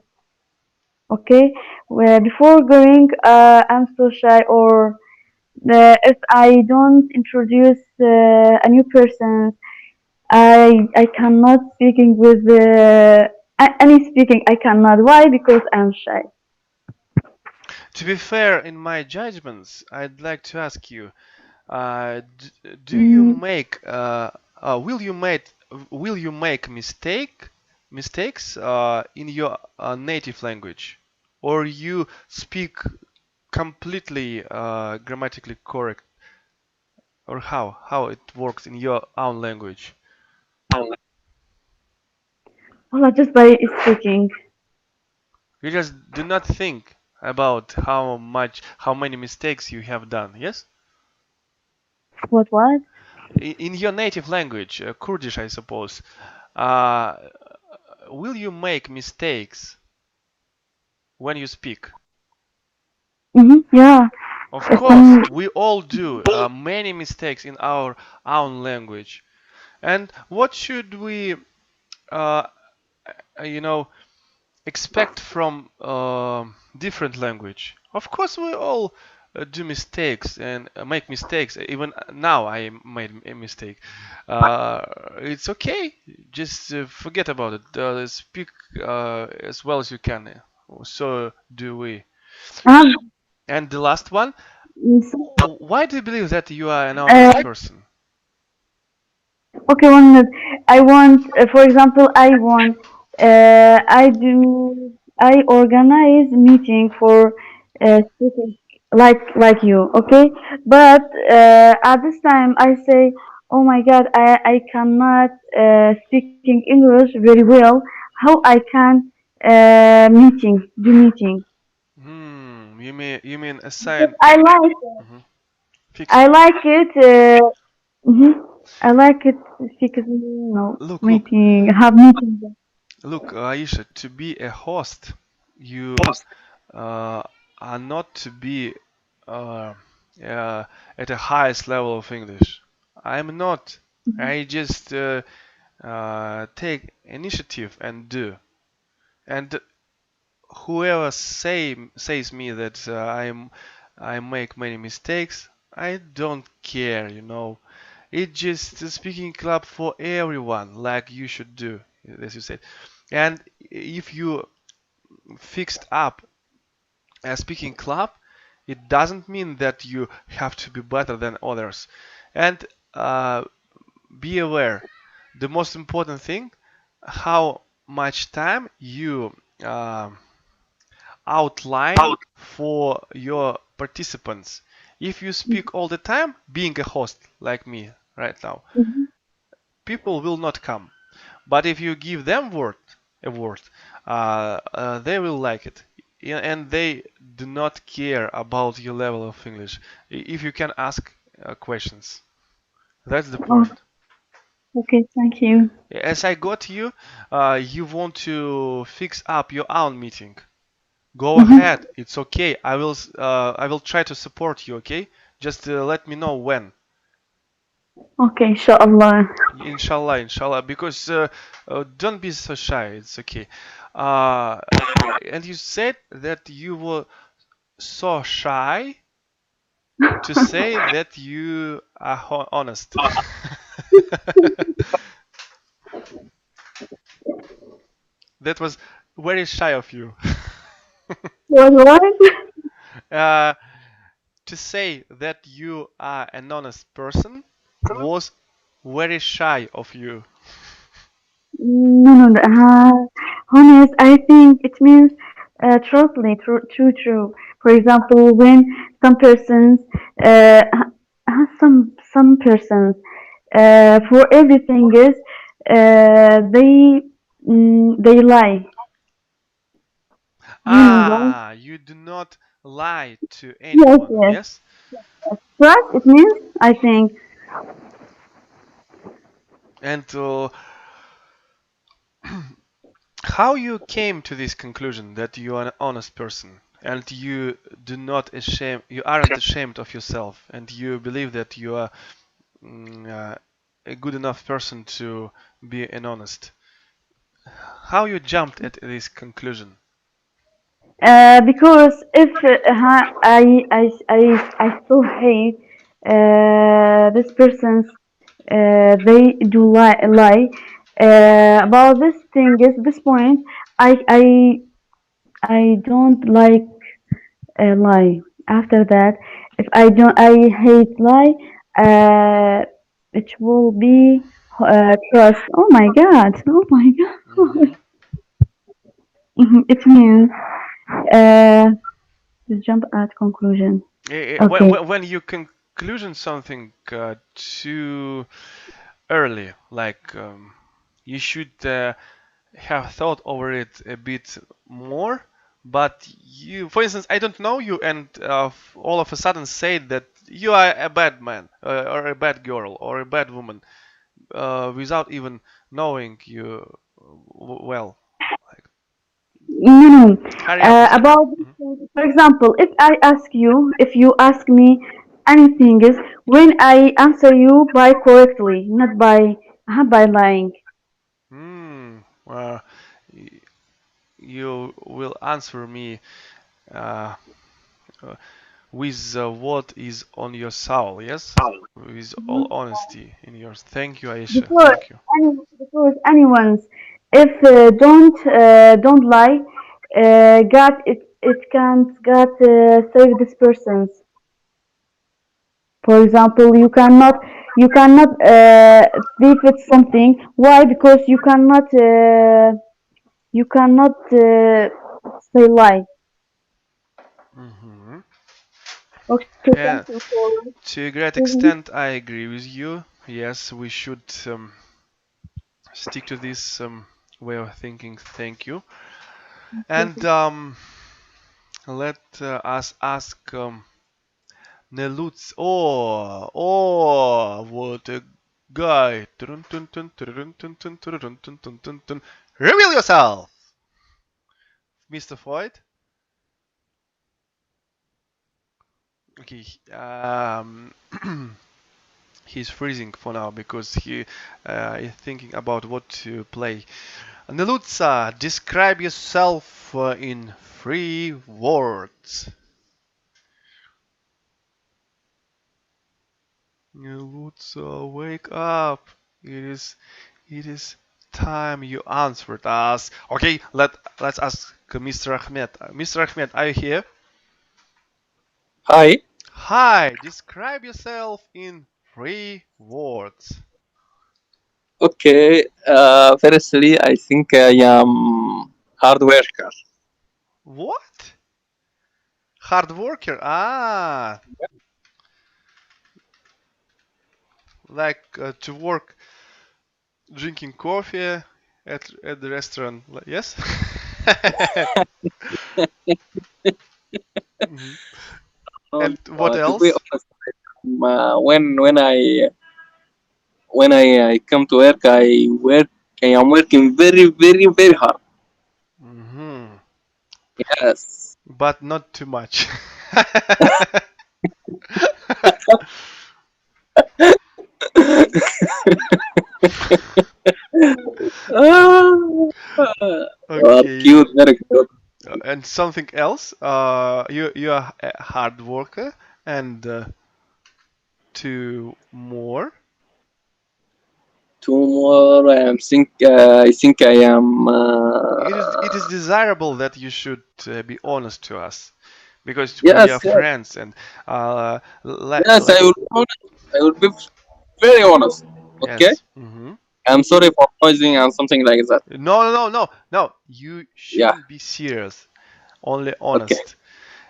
Okay, where before going, I'm so shy, or if I don't introduce a new person, I cannot speaking with any speaking. I cannot. Why? Because I'm shy. To be fair, in my judgments, I'd like to ask you, do you Mm, make will you make mistakes in your native language, or you speak completely grammatically correct, or how it works in your own language? well, just by speaking. You just do not think about how many mistakes you have done, yes? What? In your native language, Kurdish, I suppose, uh, will you make mistakes when you speak? Yeah. Of It's course, we all do many mistakes in our own language. And what should we, uh, you know, expect from different language? Of course, we all do mistakes and make mistakes. Even now, I made a mistake. It's okay. Just forget about it. Speak as well as you can. So do we. um, And the last one, so, why do you believe that you are an honest person? okay, 1 minute. I want, for example, I organize meeting for speaking like you, okay? But at this time, I say, oh my God, I cannot speaking English very well. How I can do meeting? You mean Because assign mhm, I fixed. like it. Mhm. I like it because Look, meeting have meetings. Aisha, to be a host, you uh, are not to be uh, at the highest level of English. I'm not. I just take initiative and do. And whoever says me that I make many mistakes, I don't care. It's just a speaking club for everyone, like you should do, as you said. And if you fixed up a speaking club, it doesn't mean that you have to be better than others. And uh, be aware, the most important thing, how much time you outline for your participants. If you speak all the time, being a host like me right now, Mhm. people will not come. But if you give them a word, they will like it. Yeah, and they do not care about your level of English. If you can ask questions, that's the Oh, point. okay, thank you. As I got you, you want to fix up your own meeting. Go Mhm. ahead. It's okay. I will try to support you. Okay. Just let me know when. Okay, inshallah. Inshallah, inshallah. Because don't be so shy. It's okay. Uh, and you said that you were so shy to say that you are honest. That was very shy of you. What? uh, to say that you are an honest person was very shy of you. No. Honest, I think it means truthfully, true. For example, when some persons, some persons, for everything is, they lie. You know that? You do not lie to Yes, anyone, yes. yes? Trust, it means, I think. And how you came to this conclusion that you are an honest person and you aren't ashamed of yourself and you believe that you are a good enough person to be an honest. How you jumped at this conclusion? Because if I still hate this person's they do lie about this thing is this point I don't like a lie. After that, if I hate lie. It will be trust. Oh my god! Oh my god! It means uh, to jump at conclusion. Okay. When you conclusion something too early, like you should have thought over it a bit more. But you, for instance, I don't know you, and all of a sudden say that you are a bad man, or a bad girl, or a bad woman, without even knowing you well. Like, No. hurry up. Listen. About this thing, for example, if you ask me anything is when I answer you by correctly, not by lying. Uh, y- you will answer me uh, uh, with what is on your soul, yes? With all honesty in yours. Thank you, Aisha. Because Thank you. because anyone's if don't lie, God it can't God save this person's. For example, you cannot leave it something. Why? Because you cannot say lie. Hmm. Okay, Yeah, thank you for to a great giving. extent, I agree with you. Yes, we should stick to this way of thinking. Thank you. And let us ask Nelutz. Oh, what a guy. Turun, tun, tun, turun, tun, tun, turun, tun, tun, tun, tun. Reveal yourself, Mr. Floyd. Okay, he's freezing for now because he is thinking about what to play. Nelutza, describe yourself in 3 words. Nelutza, wake up. It is time you answered us. Okay, let's ask Mr. Ahmed. Mr. Ahmed, are you here? Hi. Hi, describe yourself in 3 words. Okay. Firstly, I think I am hard worker. What? Hard worker? Ah, like to work drinking coffee at the restaurant. Yes? Mhm. And what To be else? honest, when I come to work, I am working very very very hard. Hmm. Yes. But not too much. Ah, Okay. cute, very cute. And something else? You are a hard worker, and two more. Two more. I think I am. It is desirable that you should be honest to us, because we are Yes, yes, friends, and yes. I will be honest. I will be very honest. Okay. yes. Hmm. I'm sorry for noising and something like that. No, no, no, no, no. You Yeah. shouldn't be serious. Only Okay. honest.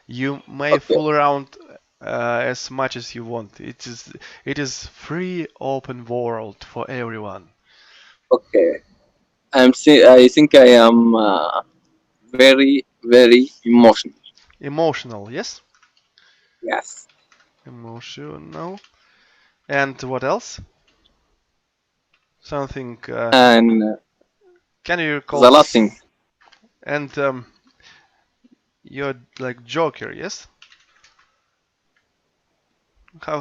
You may Okay. fool around as much as you want. It is free, open world for everyone. Okay. I think I am very very emotional. Emotional, yes? Yes. Emotional. And what else? Something. And Can you recall? the last thing. And you're like Joker, yes?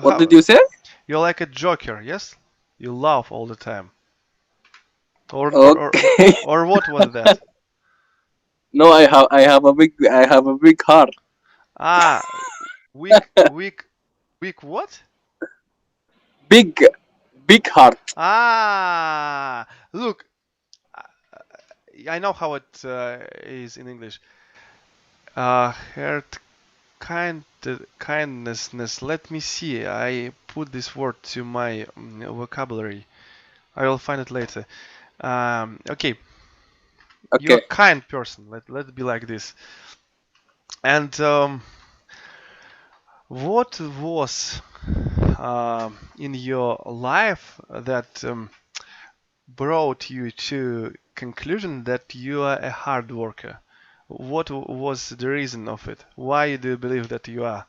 What How did you say? You're like a joker, yes? You laugh all the time. Okay. Or what was that? No, I have a big heart. Ah, weak what? Big big heart. Ah, look, I know how it is in English. Heart kindness. Let me see. I put this word to my vocabulary. I will find it later. Okay, you're Okay. a kind person. Let it be like this. And what was in your life that brought you to conclusion that you are a hard worker? What was the reason of it? Why do you believe that you are?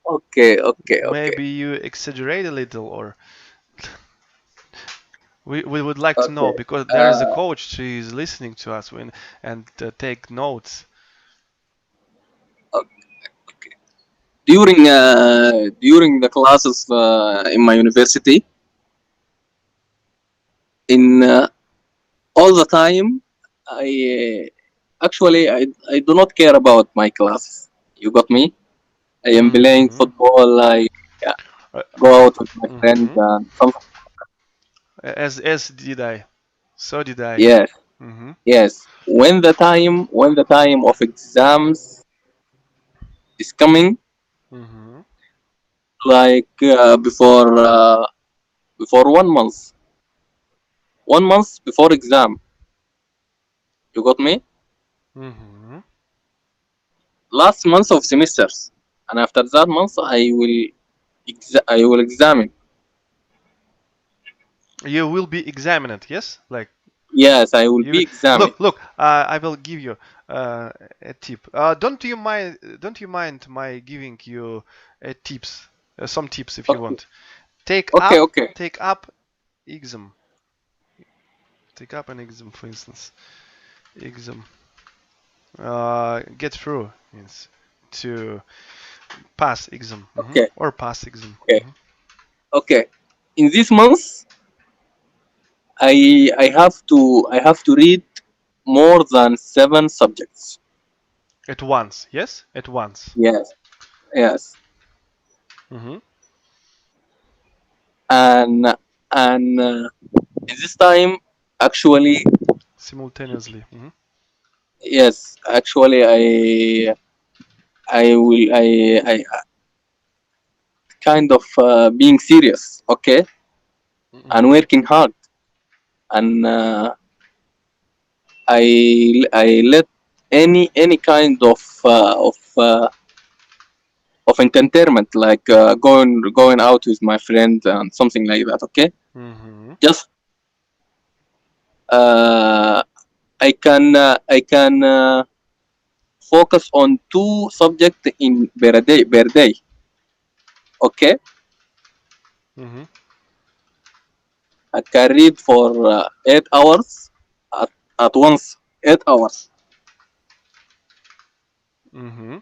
Okay. Maybe you exaggerate a little, or we would like to know Okay. because there is a Uh, coach. She is listening to us and take notes. during the classes in my university, in all the time, I do not care about my classes. You got me? I am playing Mm-hmm. football. I uh, Uh, go out with my friends mm-hmm. and something. As did I. So did I. Yes, Mm-hmm. yes. When the time of exams is coming, Mm-hmm. like before 1 month, 1 month before exam. You got me? Mm-hmm. Last month of semesters, and after that month, I will examine. You will be examined, yes? Like Yes, I will be you examined. look. I will give you a tip. Don't you mind my giving you tips? Some tips if you Okay, want. Take okay, up, okay, take up exam. Take up an exam, for instance. Exam. Get through means to pass exam, okay, or pass exam. okay, okay. In this month, I have to read more than 7 subjects. At once, yes, at once. Yes, yes, Mm-hmm. and in this time, actually, Simultaneously. Mm-hmm. yes, actually, I kind of being serious, okay, and Mm-hmm. working hard, and I let any kind of entertainment, like going out with my friend and something like that, okay, Mm-hmm. just uh, I can focus on 2 subjects in per day, okay. Mm-hmm. I can read for 8 hours at once, 8 hours. Mm-hmm.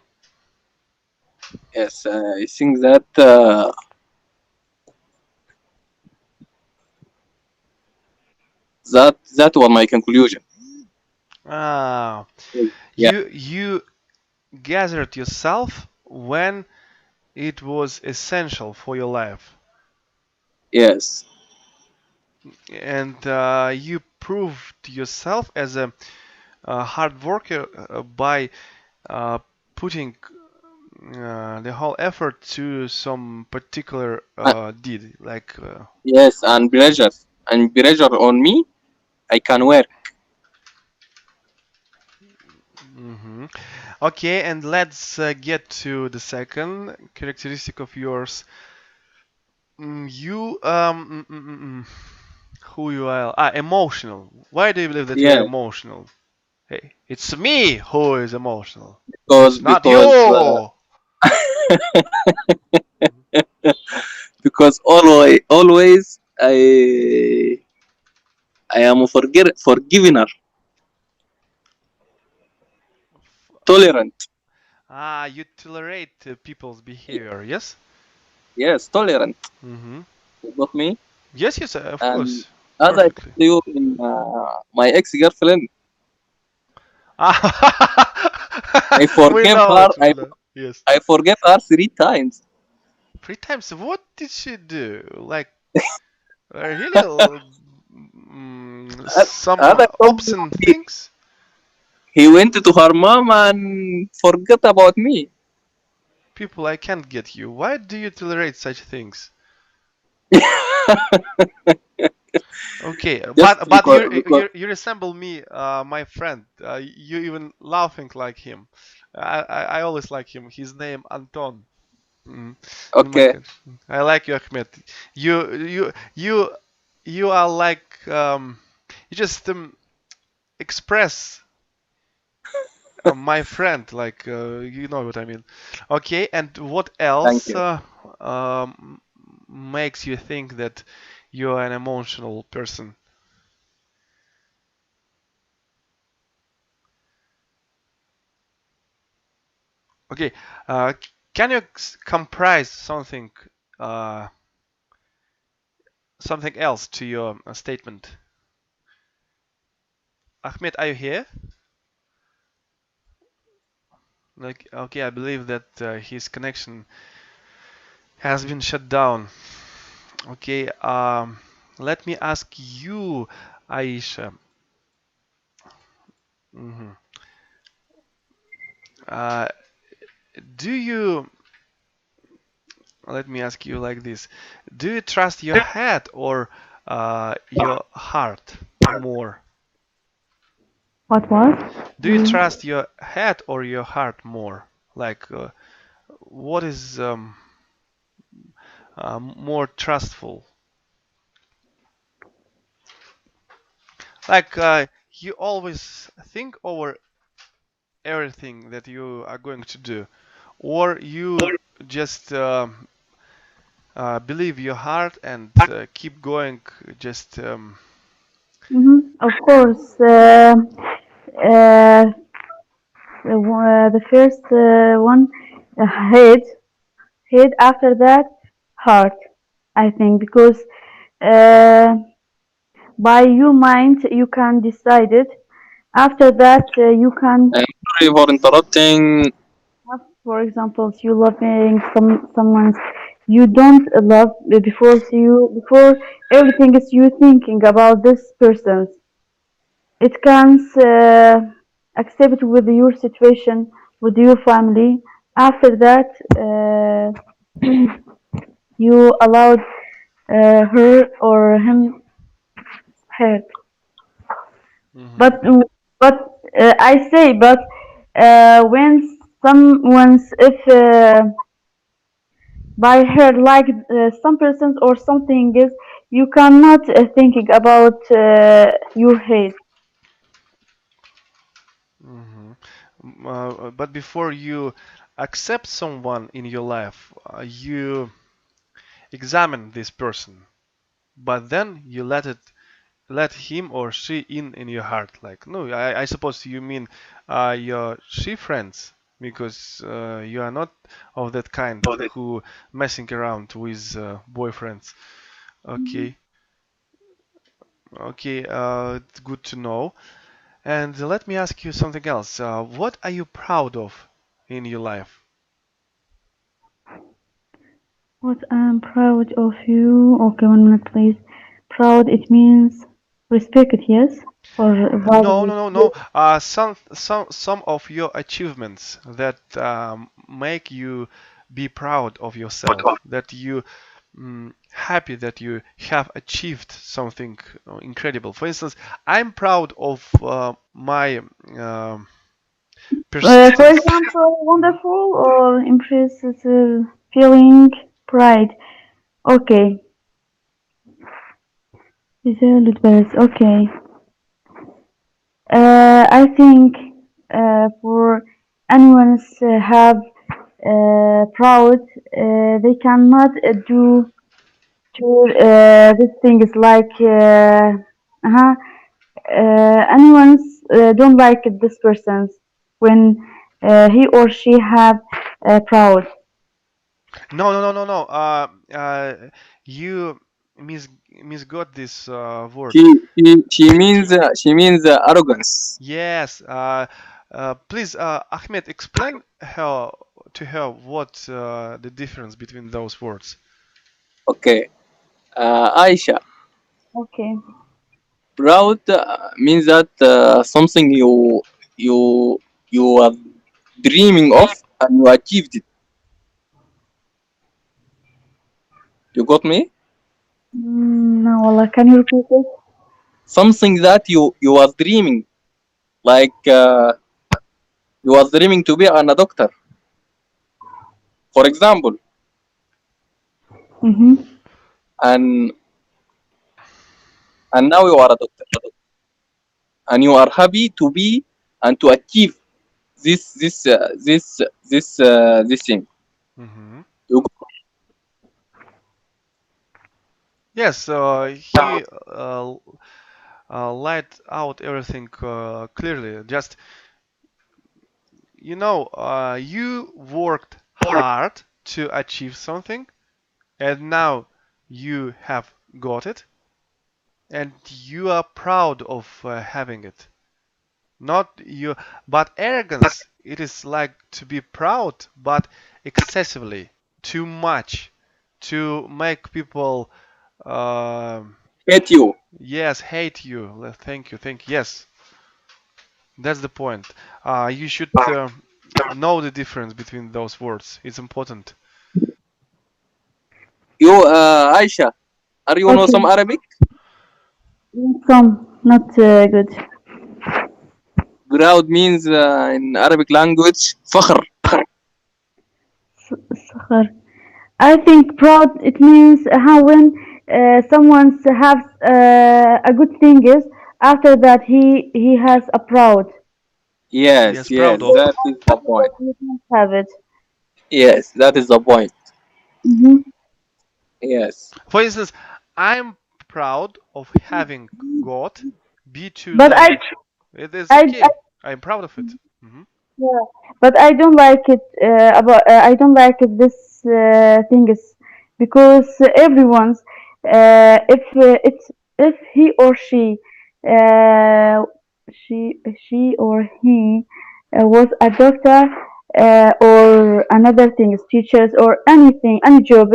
Yes, I think that that was my conclusion. Ah, Yeah. you gathered yourself when it was essential for your life, Yes. and you proved yourself as a hard worker by uh, putting the whole effort to some particular Uh, deed, like. yes, and pressure on me. I can work. Mhm. Okay, and let's get to the second characteristic of yours. You who you are? Emotional. Why do you believe that you're Yes, emotional? Hey, it's me who is emotional. because It's not because uh, you. because always I am a forgiver, tolerant. You tolerate people's behavior, yes? yes, tolerant. Mm-hmm. You got me? Yes, yes, of And course. as I told Perfectly. you, my ex-girlfriend, I We forgave know her. it, we know. Yes. I forgave her 3 times. 3 times. What did she do? Like, really, As some as I told you, obscene things? he went to her mom and forgot about me. People, I can't get you. Why do you tolerate such things? Okay, Just but because you resemble me, my friend. You even laughing like him. I always like him. His name Anton. Mm, in my okay, country. I like you, Ahmed. You you are like you just express my friend, like you know what I mean. Okay, and what thank else you. makes you think that you're an emotional person? Okay, can you comprise uh, something else to your statement? Ahmed, are you here? Like, okay, I believe that his connection has been shut down. Okay, let me ask you, Aisha. Mhm. Uh, do you, let me ask you like this. Do you trust your head or your heart more? What? Do you trust your head or your heart more? Like, what is more trustful? Like, you always think over everything that you are going to do, or you just believe your heart and keep going, just Of course. Uh, the first one, head, head. After that, heart. I think because uh, by your mind you can decide it. After that, you can I'm sorry for interrupting. have, for example, you loving someone you don't love before everything is you thinking about this person. It can accept with your situation with your family. After that, you allowed her or him hurt. mhm. But I say, but when someone's if by her like some persons or something is you cannot thinking about your head. Mhm. But before you accept someone in your life, you examine this person, but then you let him or she in your heart. Like, no, I suppose you mean your she friends, because you are not of that kind who messing around with boyfriends. Okay, okay, it's good to know. And let me ask you something else. What are you proud of in your life? What I'm proud of you. Okay, 1 minute, please. Proud, it means respect, yes? Or No, no, value. no, no. Some of your achievements that make you be proud of yourself, that you happy that you have achieved something incredible. For instance, I'm proud of my For persistence. example, Mhm. wonderful or impressive feeling, pride. Okay, is a little bit. Okay. I think for anyone's have proud, they cannot do to this thing is like uh-huh, anyone's don't like this person's when he or she have proud. No, no, no, no, no. You misgot this word. She means arrogance. Yes. Please, Ahmed, explain her to her what the difference between those words. Okay. Aisha, Okay. proud means that something you are dreaming of and you achieved it. You got me? No, wallah, can you repeat it? Something that you are dreaming, like you are dreaming to be a doctor, for example, Mm-hmm. and now you are a doctor, and you are happy to be and to achieve this thing. Hmm. You Yes, he laid out everything clearly. Just, you worked hard to achieve something, and now you have got it, and you are proud of having it. Not you, but arrogance. It is like to be proud, but excessively, too much, to make people, hate you. yes, hate you. Thank you, thank you. Yes, that's the point. You should know the difference between those words. It's important. You, Aisha, are you know Okay. some Arabic? Some, not good. Proud means in Arabic language فخر. Sakhar. I think proud it means how when someone has a good thing is after that he has a proud. Yes, Yes, proud yes, of. that is the point. You don't have it. Yes, that is the point. Hmm. Yes. For instance, I'm proud of having got B2 But I language. It is I okay. I'm proud of it. Hmm. yeah, but I don't like it about I don't like it this thing is because everyone's if he or uh, she or he was a doctor or another things teachers or anything any job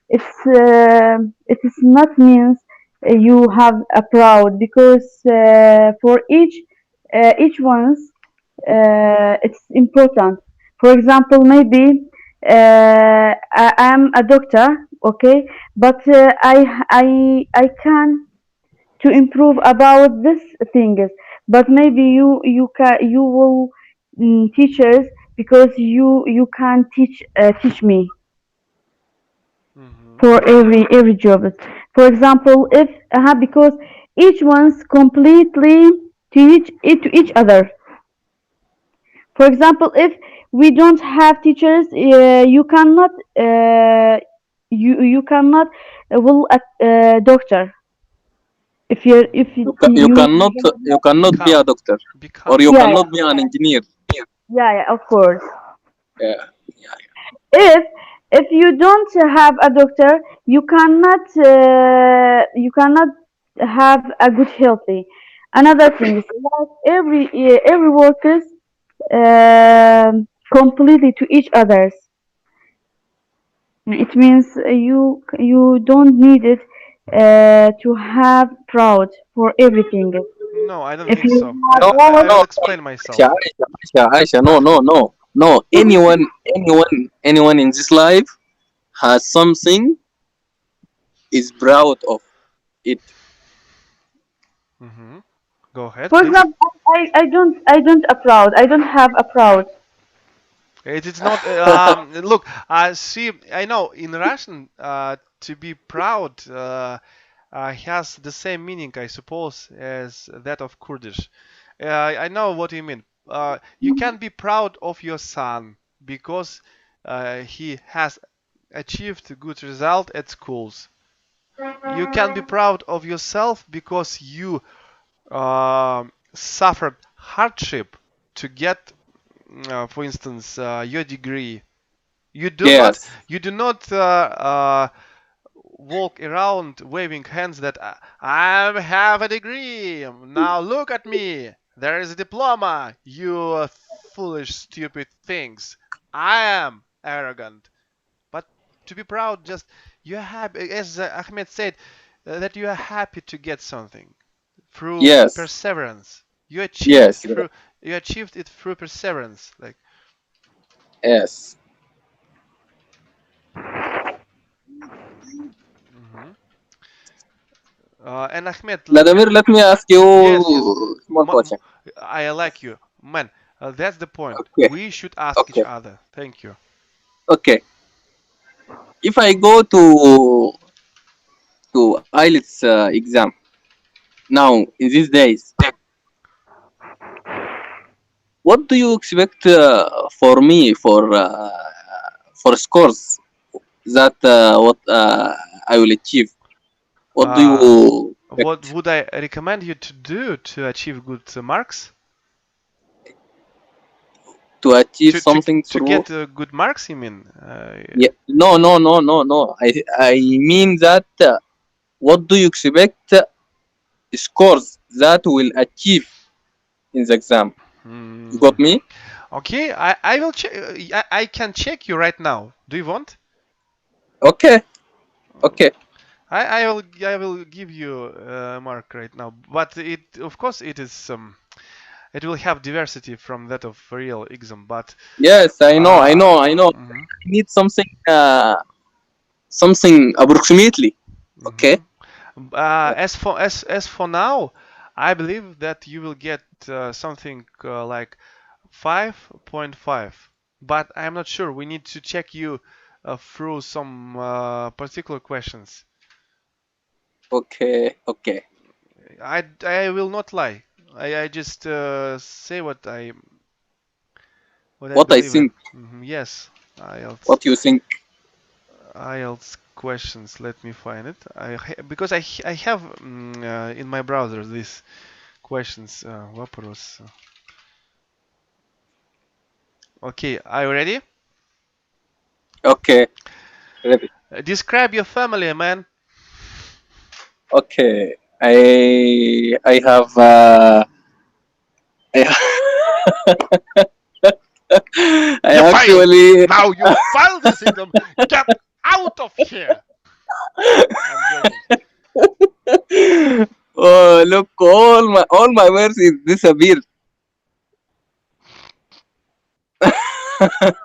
it is not means you have a proud because for each one's it's important. For example, maybe I am a doctor, okay, but I can to improve about this things. But maybe you will teachers because you can teach me Hmm. for every job. For example, if because each one's completely teach it to each other. For example, if we don't have teachers, you cannot you cannot will a doctor if Hmm. You cannot be a Become. doctor or Become. you yeah cannot be an engineer. yeah of course. Yeah. If you don't have a doctor, you cannot have a good healthy. Another thing is like every workers completely to each others. It means you don't need it to have proud for everything. No, I don't If think you so. have No, I no, will proud, explain Aisha, myself. Aisha, no, no, no, no. Anyone in this life has something is proud of it. Hmm. Go ahead, for please. example, I don't a proud. I don't have a proud. It is not. Look, I see. I know in Russian, to be proud has the same meaning, I suppose, as that of Kurdish. I know what you mean. You can be proud of your son because he has achieved a good result at schools. You can be proud of yourself because you suffered hardship to get, for instance, your degree. You do not Yes. walk around waving hands that I have a degree. Now look at me. There is a diploma. You foolish, stupid things. I am arrogant. But to be proud, just you are happy, as Ahmed said, that you are happy to get something through Yes. perseverance. You achieved it Yes. through perseverance. Like. Yes. Mhm. And Ahmed, Vladimir, let me ask you yes, yes. small question. I like you, man. That's the point. Okay. We should ask each Okay. other. Thank you. Okay. If I go to IELTS exam now in these days, what do you expect for me for scores that what I will achieve? What do Uh, you what expect would I recommend you to do to achieve good marks? to achieve To to something to through? get good marks, you mean? Yeah. No, no, no, no, no. I mean that what do you expect scores that will achieve in the exam? You got Hmm. me? Okay, I will check. I can check you right now. Do you want? Okay. Okay. I will give you a mark right now, but it of course it is it will have diversity from that of real exam, but Yes, I know, I uh, know, I know. mhm, I need something approximately. Okay. mhm. As for now, I believe that you will get something like 5.5, but I'm not sure. We need to check you through some particular questions. Okay. Okay. I will not lie. I just say what I What I believe in. think, Yes, IELTS what you think. IELTS questions. Let me find it. Because I have in my browser these questions. Вопрос. Okay, are you ready? Okay. Ready. Describe your family, man. Okay. I have I, I You failed. actually Now you failed this exam. Get out of here. I'm joking. oh look, all my words is disappeared.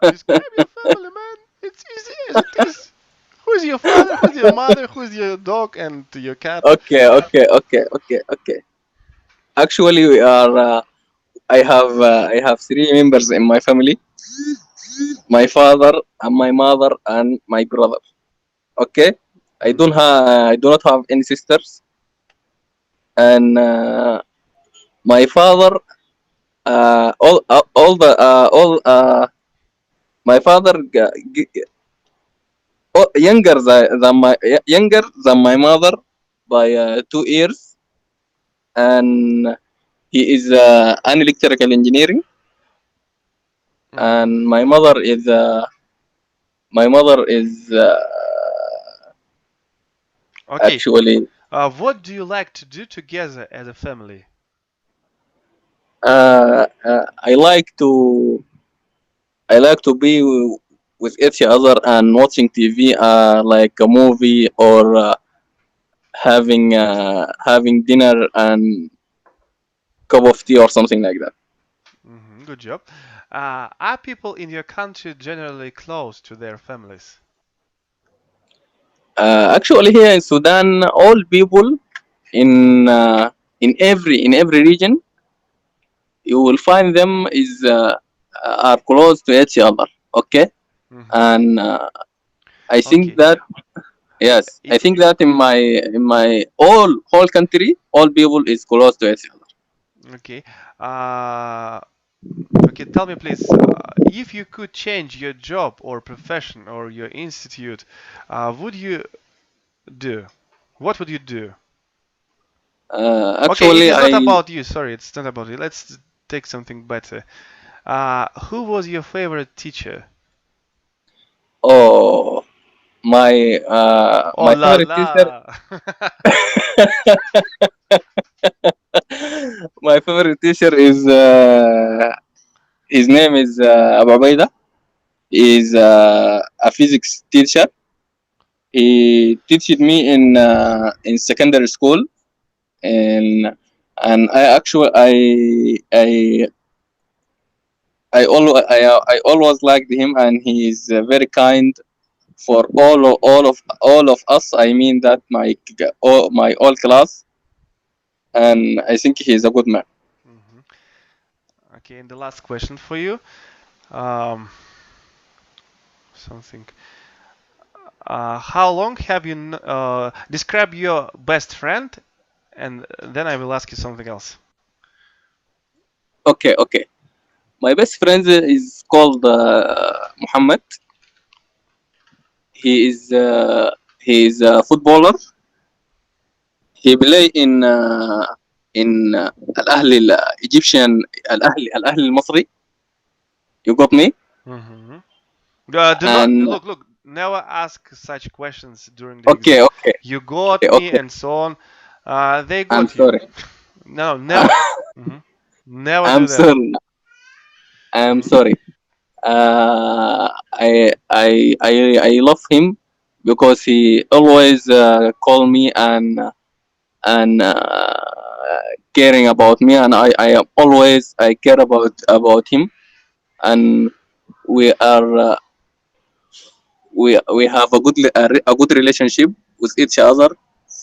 Describe your family, man. It's easy as it is. Who's your father? Who's your mother? Who's your dog and your cat? Okay, okay, okay, okay, okay. Actually, we are. I have three members in my family: my father and my mother and my brother. Okay, Mhm. I do not have any sisters, and my father all the all my father younger than my mother by 2 years, and he is an electrical engineering, Mhm. and my mother is Okay. actually What do you like to do together as a family? I like to be with each other and watching TV, like a movie, or having dinner and cup of tea or something like that. Good job. Are people in your country generally close to their families? Actually, here in Sudan, all people in in every region, you will find them is are close to each other. Okay, Hmm. and I think Okay. that I- yes, I i- think that in my whole country, all people is close to each other. okay. Uh, okay. Tell me, please, if you could change your job or profession or your institute, would you do? What would you do? Okay, it Actually, is not I about you. Sorry, it's not about you. Let's take something better. Who was your favorite teacher? Oh, Oh my la favorite teacher. la. My favorite teacher is his name is Abu Ubaida. Is a physics teacher. He teached me in secondary school, and I actually I always liked him, and he is very kind for all of us. I mean that my all class, and I think he is a good man. Mhm. Okay, and the last question for you. Um, something. How long have you describe your best friend, and then I will ask you something else. Okay, okay. My best friend is called Muhammad. He is a footballer. He play in Al Ahli Egyptian Al Ahli Masri. You got me? Mm-hmm. Do not And look. Never ask such questions during the okay, exam. okay, You got okay, me, okay. and so on. They I'm got you. sorry. No, never. Hmm. Never I'm do that. sorry. I'm Hmm. sorry. I love him because he always call me and caring about me, and I am always I care about him, and we are we have a good relationship with each other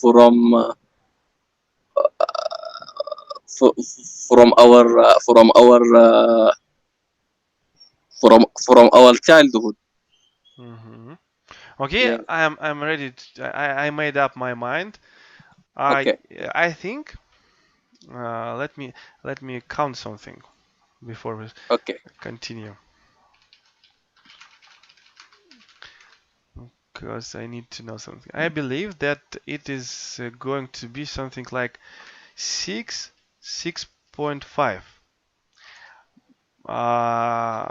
from f- from our childhood. Hmm. Okay, Yeah. I'm ready. I made up my mind. I Okay. I think. Let me count something before we Okay. continue, because I need to know something. I believe that it is going to be something like 6.5. Uh,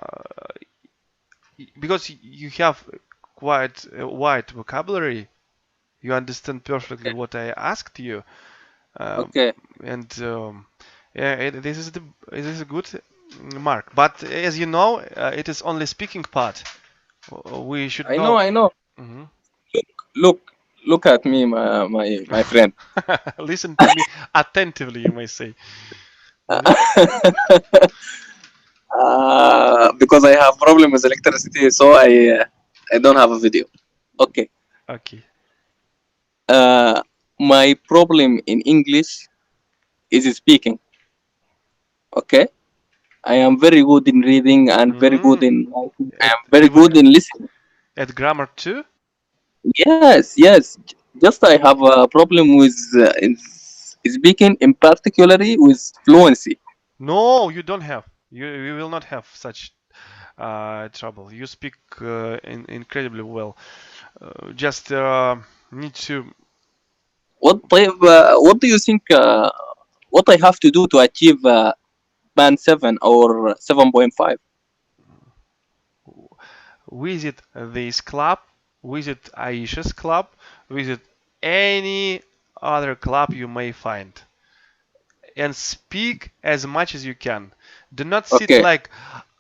because you have quite a wide vocabulary, you understand perfectly Okay. what I asked you, um, Okay. and yeah, this is a good mark. But as you know, it is only speaking part. We should I know. know. I know. Mhm. Look. Look at me, my friend. Listen to me attentively, you may say. Mhm. Because I have problem with electricity, so I don't have a video. Okay. Okay. My problem in English is speaking. Okay. I am very good in reading and very good Mm. in writing. I At am very even good in listening. at grammar too? Yes, yes. Just I have a problem with in speaking, in particularly with fluency. No, you don't have. You will not have such trouble. You speak incredibly well. Just need to. What do you think? What I have to do to achieve band 7 or 7.5? Visit this club, visit Aisha's club, visit any other club you may find, and speak as much as you can. Do not sit Okay, like,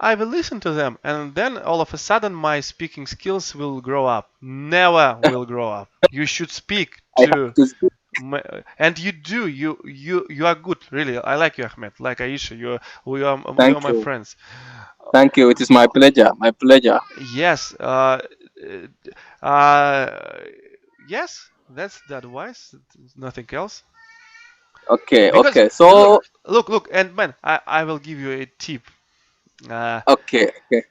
I will listen to them and then all of a sudden my speaking skills will grow up. Never will grow up. You should speak I have to to speak. and you do. You are good, really. I like you, Ahmed. Like Aisha, you are Thank my you. friends. Thank you. It is my pleasure. My pleasure. Yes, uh, yes, that's the advice. Nothing else. Okay, Because okay. So, look, and man, I will give you a tip. Uh, okay, okay,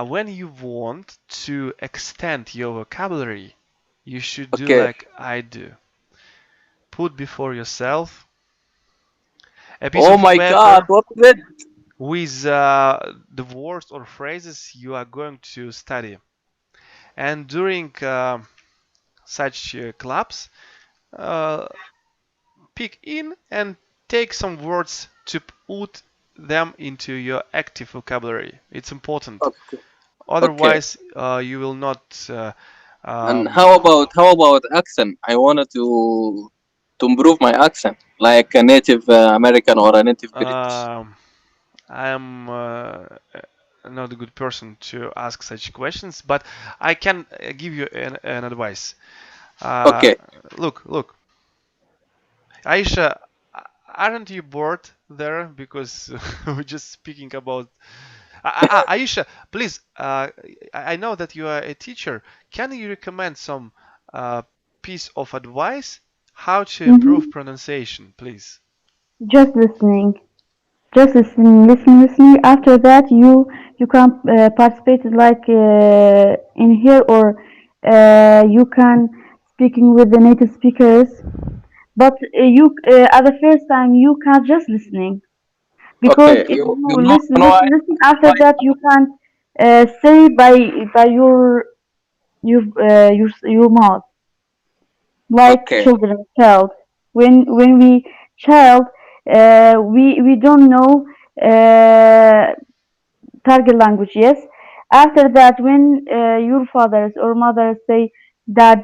when you want to extend your vocabulary, you should do okay. like I do. Put before yourself a piece Oh of my God, paper what is it? with the words or phrases you are going to study. And during such clubs, uh, pick in and take some words to put them into your active vocabulary. It's important. Okay, Okay. Otherwise, you will not. And Um, how about accent? I wanted to improve my accent, like a native American or a native British. um, I'm not a good person to ask such questions, but I can give you an advice. Uh, Okay. look, Aisha, aren't you bored there? Because we're just speaking about. Aisha, please. I know that you are a teacher. Can you recommend some uh, piece of advice how to improve Mm-hmm. pronunciation, please? Just listening. Just listening. After that, you can participate like in here, or you can speaking with the native speakers. But you at the first time you can't just listening, because Okay. if You you know listen, you know listen, listen. After that, you can say by your mouth, like okay. child. When we child, we don't know target language. Yes. After that, when your fathers or mothers say that,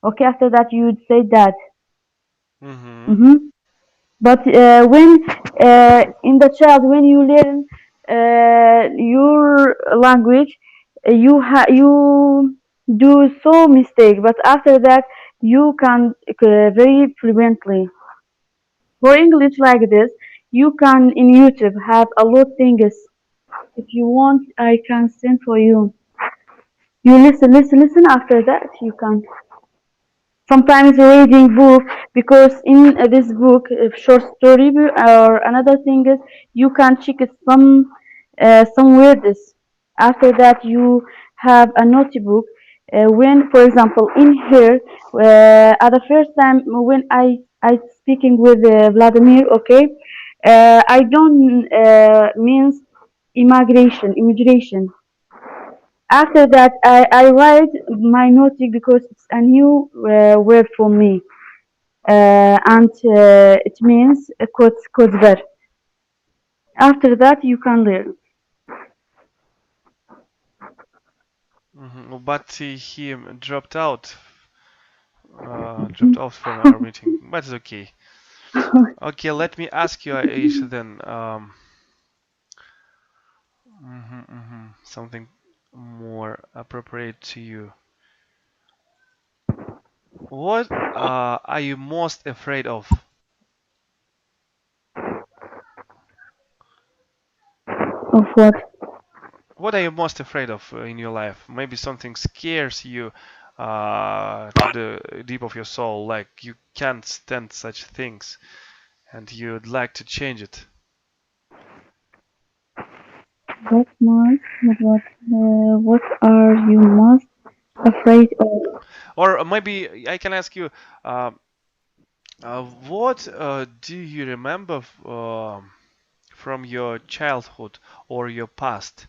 okay. After that, you would say that. Mm-hmm. Mm-hmm. But when in the child, when you learn your language, you do so mistake. But after that, you can very fluently. For English like this, you can in YouTube have a lot things. If you want, I can send for you. You listen. After that, you can. Sometimes reading book, because in this book, short story or another thing is, you can check it some words. After that, you have a notebook. When, for example, in here, at the first time when I speaking with Vladimir, okay, I don't means immigration. After that, I write my notebook, because it's a new word for me, and it means kotber. After that, you can learn. Mm-hmm. But he dropped out from our meeting. But it's okay. Okay, let me ask you, Aisha, then. Something more appropriate to you. What are you most afraid of? Of what? What are you most afraid of in your life? Maybe something scares you to the deep of your soul, like you can't stand such things and you'd like to change it. What most? What are you most afraid of? Or maybe I can ask you, uh, what do you remember from your childhood or your past?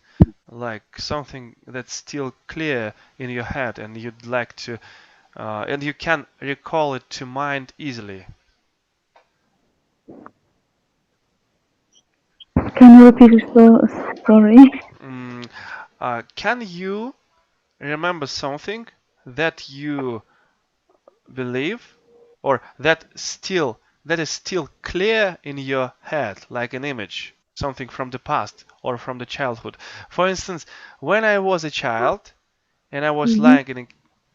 Like something that's still clear in your head and you'd like to, and you can recall it to mind easily. Can you repeat the story? Mm, can you remember something that you believe or that is still clear in your head, like an image, something from the past or from the childhood? For instance, when I was a child and I was Mm-hmm. lying in a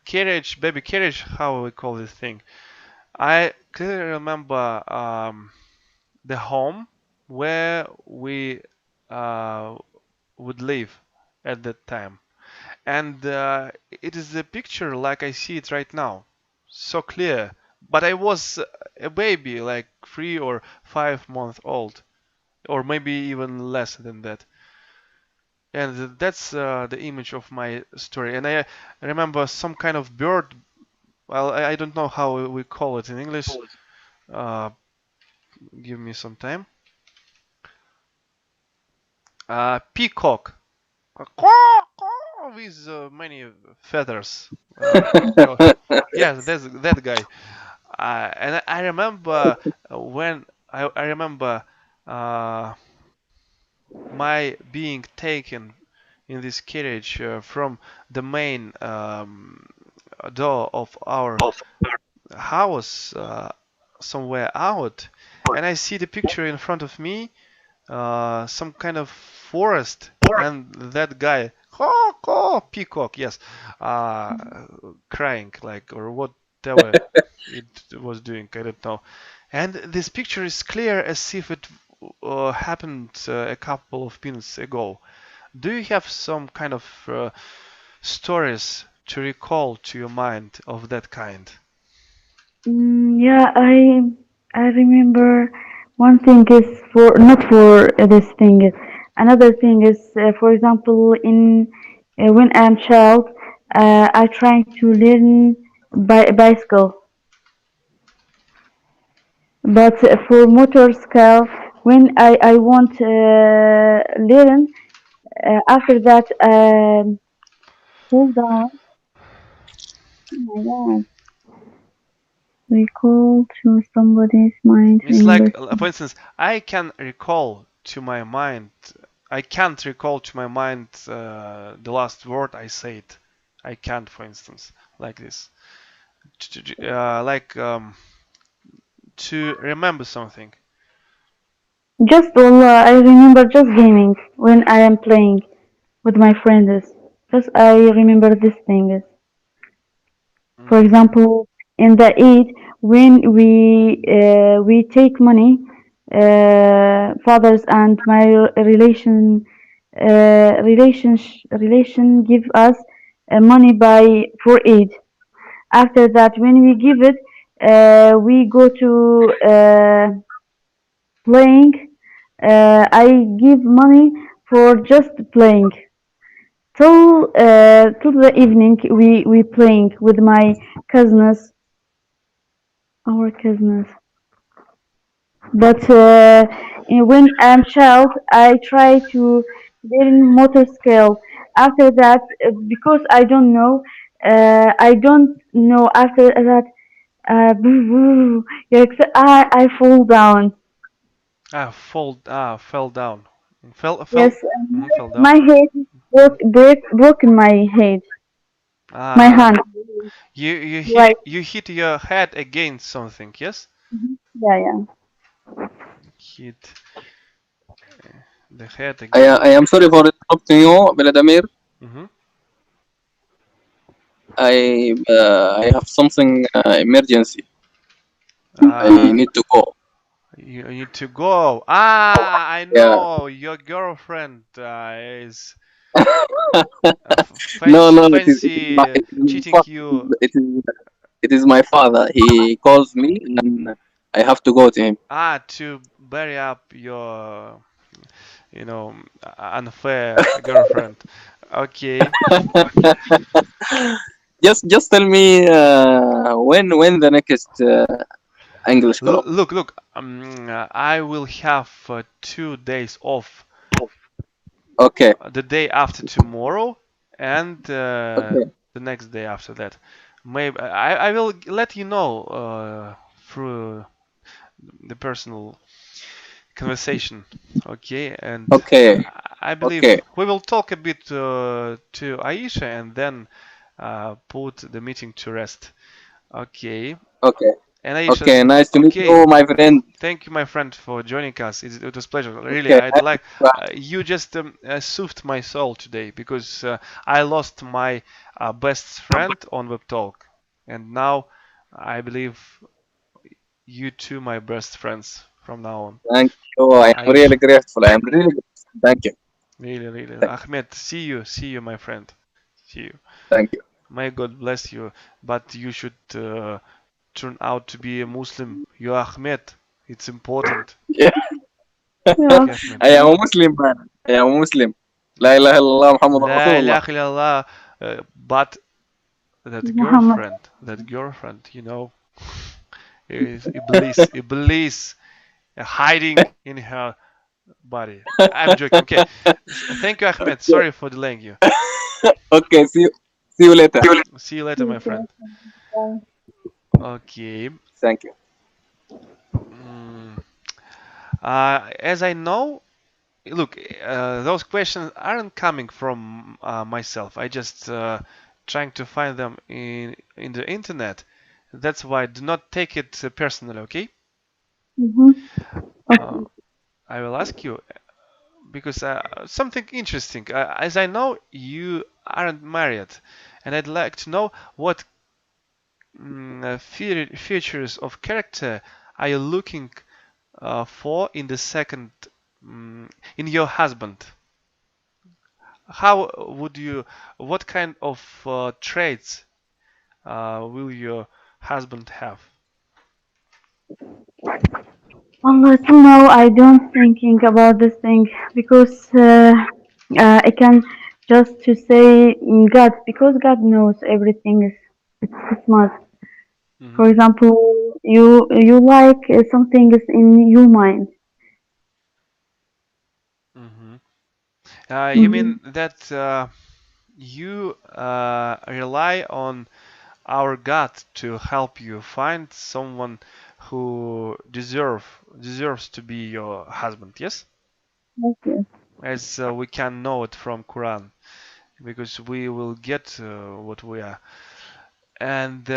carriage, baby carriage, how we call this thing, I clearly remember the home where we uh, would live at that time. And it is a picture like I see it right now, so clear. But I was a baby, like 3 or 5 months old, or maybe even less than that. And that's the image of my story. And I remember some kind of bird. Well, I don't know how we call it in English. Uh, give me some time. Peacock. With many feathers. So, yes, that's that guy. And I remember when I remember uh, my being taken in this carriage from the main door of our house somewhere out, and I see the picture in front of me, some kind of forest, and that guy, peacock, yes, crying like or whatever it was doing, I don't know. And this picture is clear as if it happened a couple of minutes ago. Do you have some kind of stories to recall to your mind of that kind? Yeah, I remember one thing is for not for this thing. Another thing is, for example, in when I'm child, I try to learn bicycle, but for motorcycle, when I want learn, after that fall down. Oh my God, recall to somebody's mind. It's Remember. like, for instance, I can't recall to my mind the last word I said. I can't, for instance, like this. Like to remember something. Just I remember just gaming when I am playing with my friends. Just I remember these things. For Mhm. example, in the Eid, when we take money, fathers and my relation give us money by for Eid. After that, when we give it, we go to playing. I give money for just playing. Till the evening, we playing with my cousins, our cousins. But when I'm child, I try to learn motor skill. After that, because I don't know. After that, yeah, I fall down. Fell down. Fell, Yes, fell, fell down. my head broken my head, my Ah, hand. Right. you hit your head against something, yes? Yeah, yeah. Hit the head I against. am sorry for interrupting you, Vladimir. Hmm. I have something emergency. I Uh, need to go. you need to go. Ah, I Yeah. know your girlfriend is No, fancy, no, fancy it is my cheating father. you. It is my father. He calls me and I have to go to him. To bury up your, you know, unfair girlfriend. Okay. Just tell me when the next English club. Look. I will have 2 days off. Okay, The day after tomorrow and okay, the next day after that. Maybe I will let you know through the personal conversation. Okay, and okay, I believe okay, we will talk a bit to Aisha and then put the meeting to rest. Okay, okay, and Aisha, okay. Nice to meet okay. you, my friend. Thank you, my friend, for joining us. It was a pleasure. Really, Okay, I'd like you just soothed my soul today because I lost my best friend on WebTalk, and now I believe you two my best friends from now on. thank you. I am really Aisha, grateful. I am really grateful. Thank you, really. thank, Ahmed, see you, my friend. See you. thank you. May God bless you, but you should turn out to be a Muslim. You Ahmed. It's important. Yeah, Yeah. Okay, Ahmed. I am a Muslim man. I am a Muslim. La ilaha illallah Muhammad La Rasulullah. ilaha illallah. But Muhammad. that girlfriend, is Iblis hiding in her body. I'm joking. Okay. Thank you, Ahmed. Sorry for delaying you. Okay, see you later. See you later, my friend. Okay. Thank you. Mm, as I know, look, those questions aren't coming from myself. I just trying to find them in the internet. That's why do not take it personally, okay? Mm-hmm. Uh, Okay. I will ask you because something interesting. As I know, you aren't married, and I'd like to know what features of character are you looking for in the second in your husband? How would you? What kind of traits will your husband have? Till now, I don't thinking about this thing because I can just to say God because God knows everything is it's smart. Hmm. For example, you like something is in your mind. Hmm. You Mm-hmm. mean that you rely on our God to help you find someone who deserves to be your husband? Yes, Okay. as we can know it from Quran, because we will get what we are. And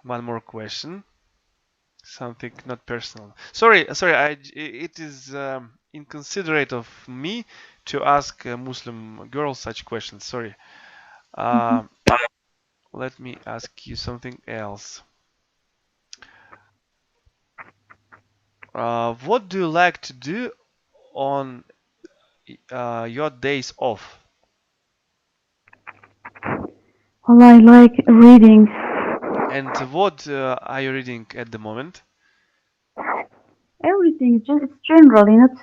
one more question. Something not personal. Sorry. It is inconsiderate of me to ask a Muslim girl such questions. Sorry. Um, let me ask you something else. What do you like to do on your days off? Well, I like reading. And what are you reading at the moment? Everything just it's generally not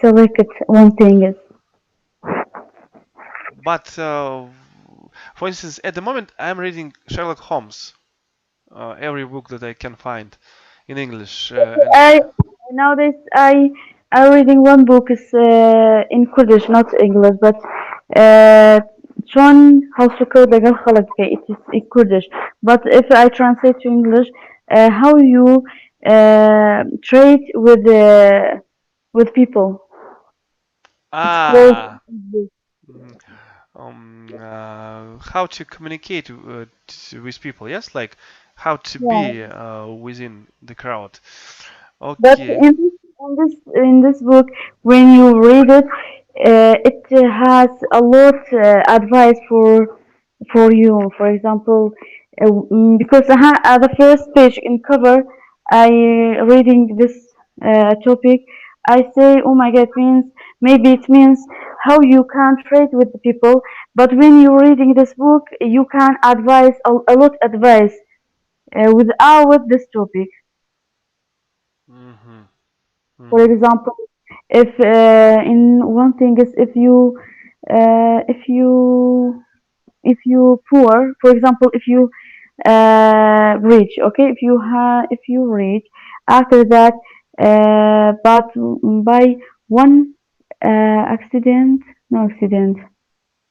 selected one thing is. But for instance, at the moment, I'm reading Sherlock Holmes. Every book that I can find in English. And I nowadays I reading one book is in Kurdish, not English, but شلون هالسكر دقل خلق it is in Kurdish. But if I translate to English, how you trade with people? It's called. ah, mm, how to communicate with people? Yes, like how to Yeah. be within the crowd. But Okay. in this book, when you read it, it has a lot advice for you. For example, because the first page in cover, I reading this topic, I say, oh my God, means maybe it means how you can trade with the people. But when you're reading this book, you can advise a lot advice without this topic. Mm-hmm. For Mm-hmm. example, if in one thing is uh, if you if you poor, for example, if you rich, okay, if you rich, after that, but by one accident, no accident,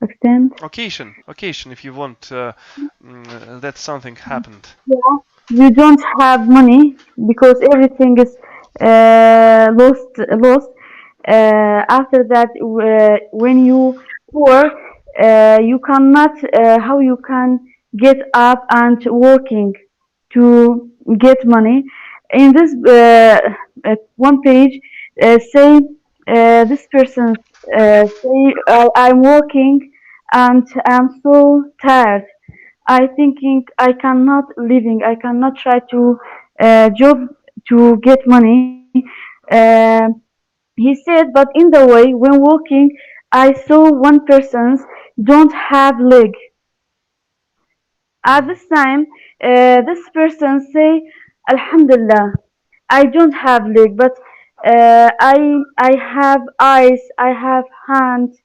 accident, Occasion, if you want that something happened. yeah, you don't have money because everything is lost. After that, when you poor, you cannot how you can get up and working to get money. In this one page, say this person say I'm working and I'm so tired. I thinking I cannot living. I cannot try to job to get money. Uh, he said, but in the way when walking, I saw one person's don't have leg. At Mm-hmm. this time, this person say, Alhamdulillah, I don't have leg, but I have eyes, I have hands.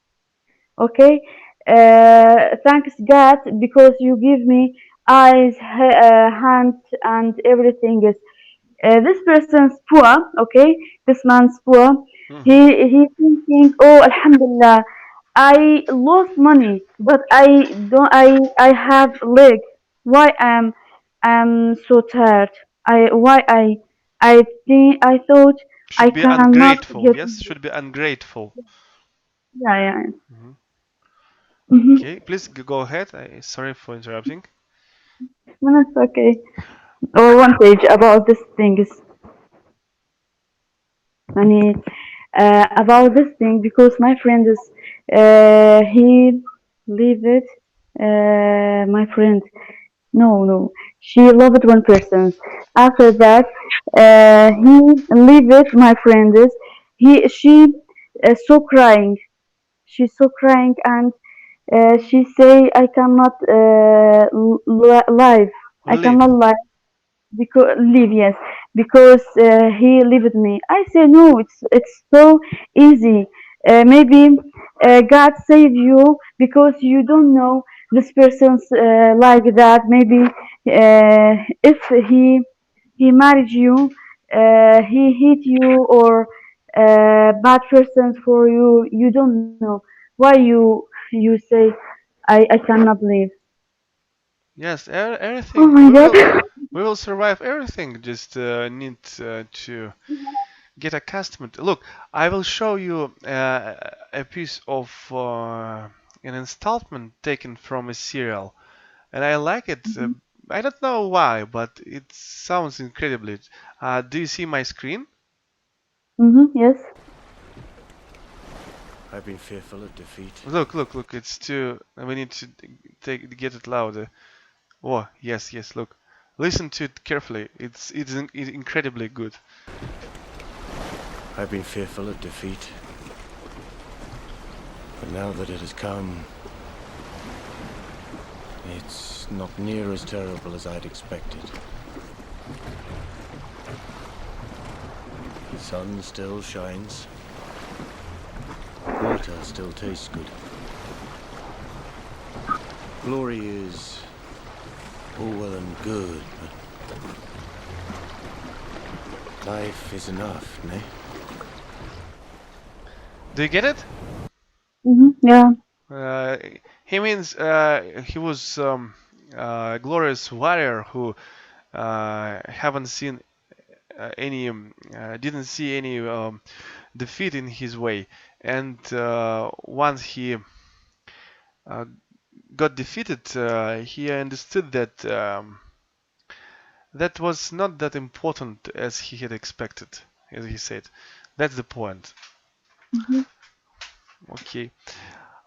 Okay, thanks God because you give me eyes, hands, and everything is. This person's poor. Okay, this man's poor. Mm-hmm. He thinking, oh, Alhamdulillah, I lost money, but I have leg. Why am so tired? I why I think I thought Should be cannot ungrateful. get. Yes, should be ungrateful. Yeah, yeah. Mhm. Mm-hmm. Okay, please go ahead. Sorry for interrupting. No, it's okay. Or one page about this thing is, يعني, about this thing because my friend is, he leave it. My friend, no, she loved one person. After that, he leave it. My friend is, she so crying. She's so crying and she say I cannot live. I Live. cannot live because live, yes, because he lived me. I say no, it's so easy. Maybe God save you because you don't know this person's like that. Maybe if he married you, he hit you or bad persons for you. You don't know why you say I cannot live. Yes, Oh everything. my We will God. we will survive everything. Just need to get accustomed. Look, I will show you a piece of an installment taken from a serial, and I like it. I don't know why, but it sounds incredibly. Do you see my screen? Yes. I've been fearful of defeat. Look. It's too. We need to get it louder. Oh, yes. Look, listen to it carefully. It's incredibly good. I've been fearful of defeat. But now that it has come, it's not near as terrible as I'd expected. The sun still shines. Water still tastes good. Glory is all well and good, but life is enough, nay? Do you get it? Yeah. He means he was a glorious warrior who haven't seen any, didn't see any defeat in his way, and once he got defeated, he understood that that was not that important as he had expected, as he said. That's the point. Okay.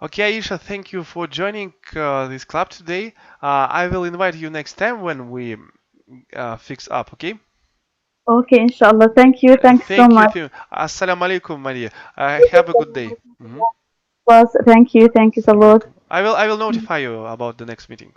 Okay, Aisha, thank you for joining this club today. I will invite you next time when we fix up, okay? Okay, inshallah. Thank you. Thanks so Thank you. much. Assalamu alaikum, Maria. Have a good day. Mhm. Thank you. Thank you a Assalamu lot. alaikum. I will notify you about the next meeting.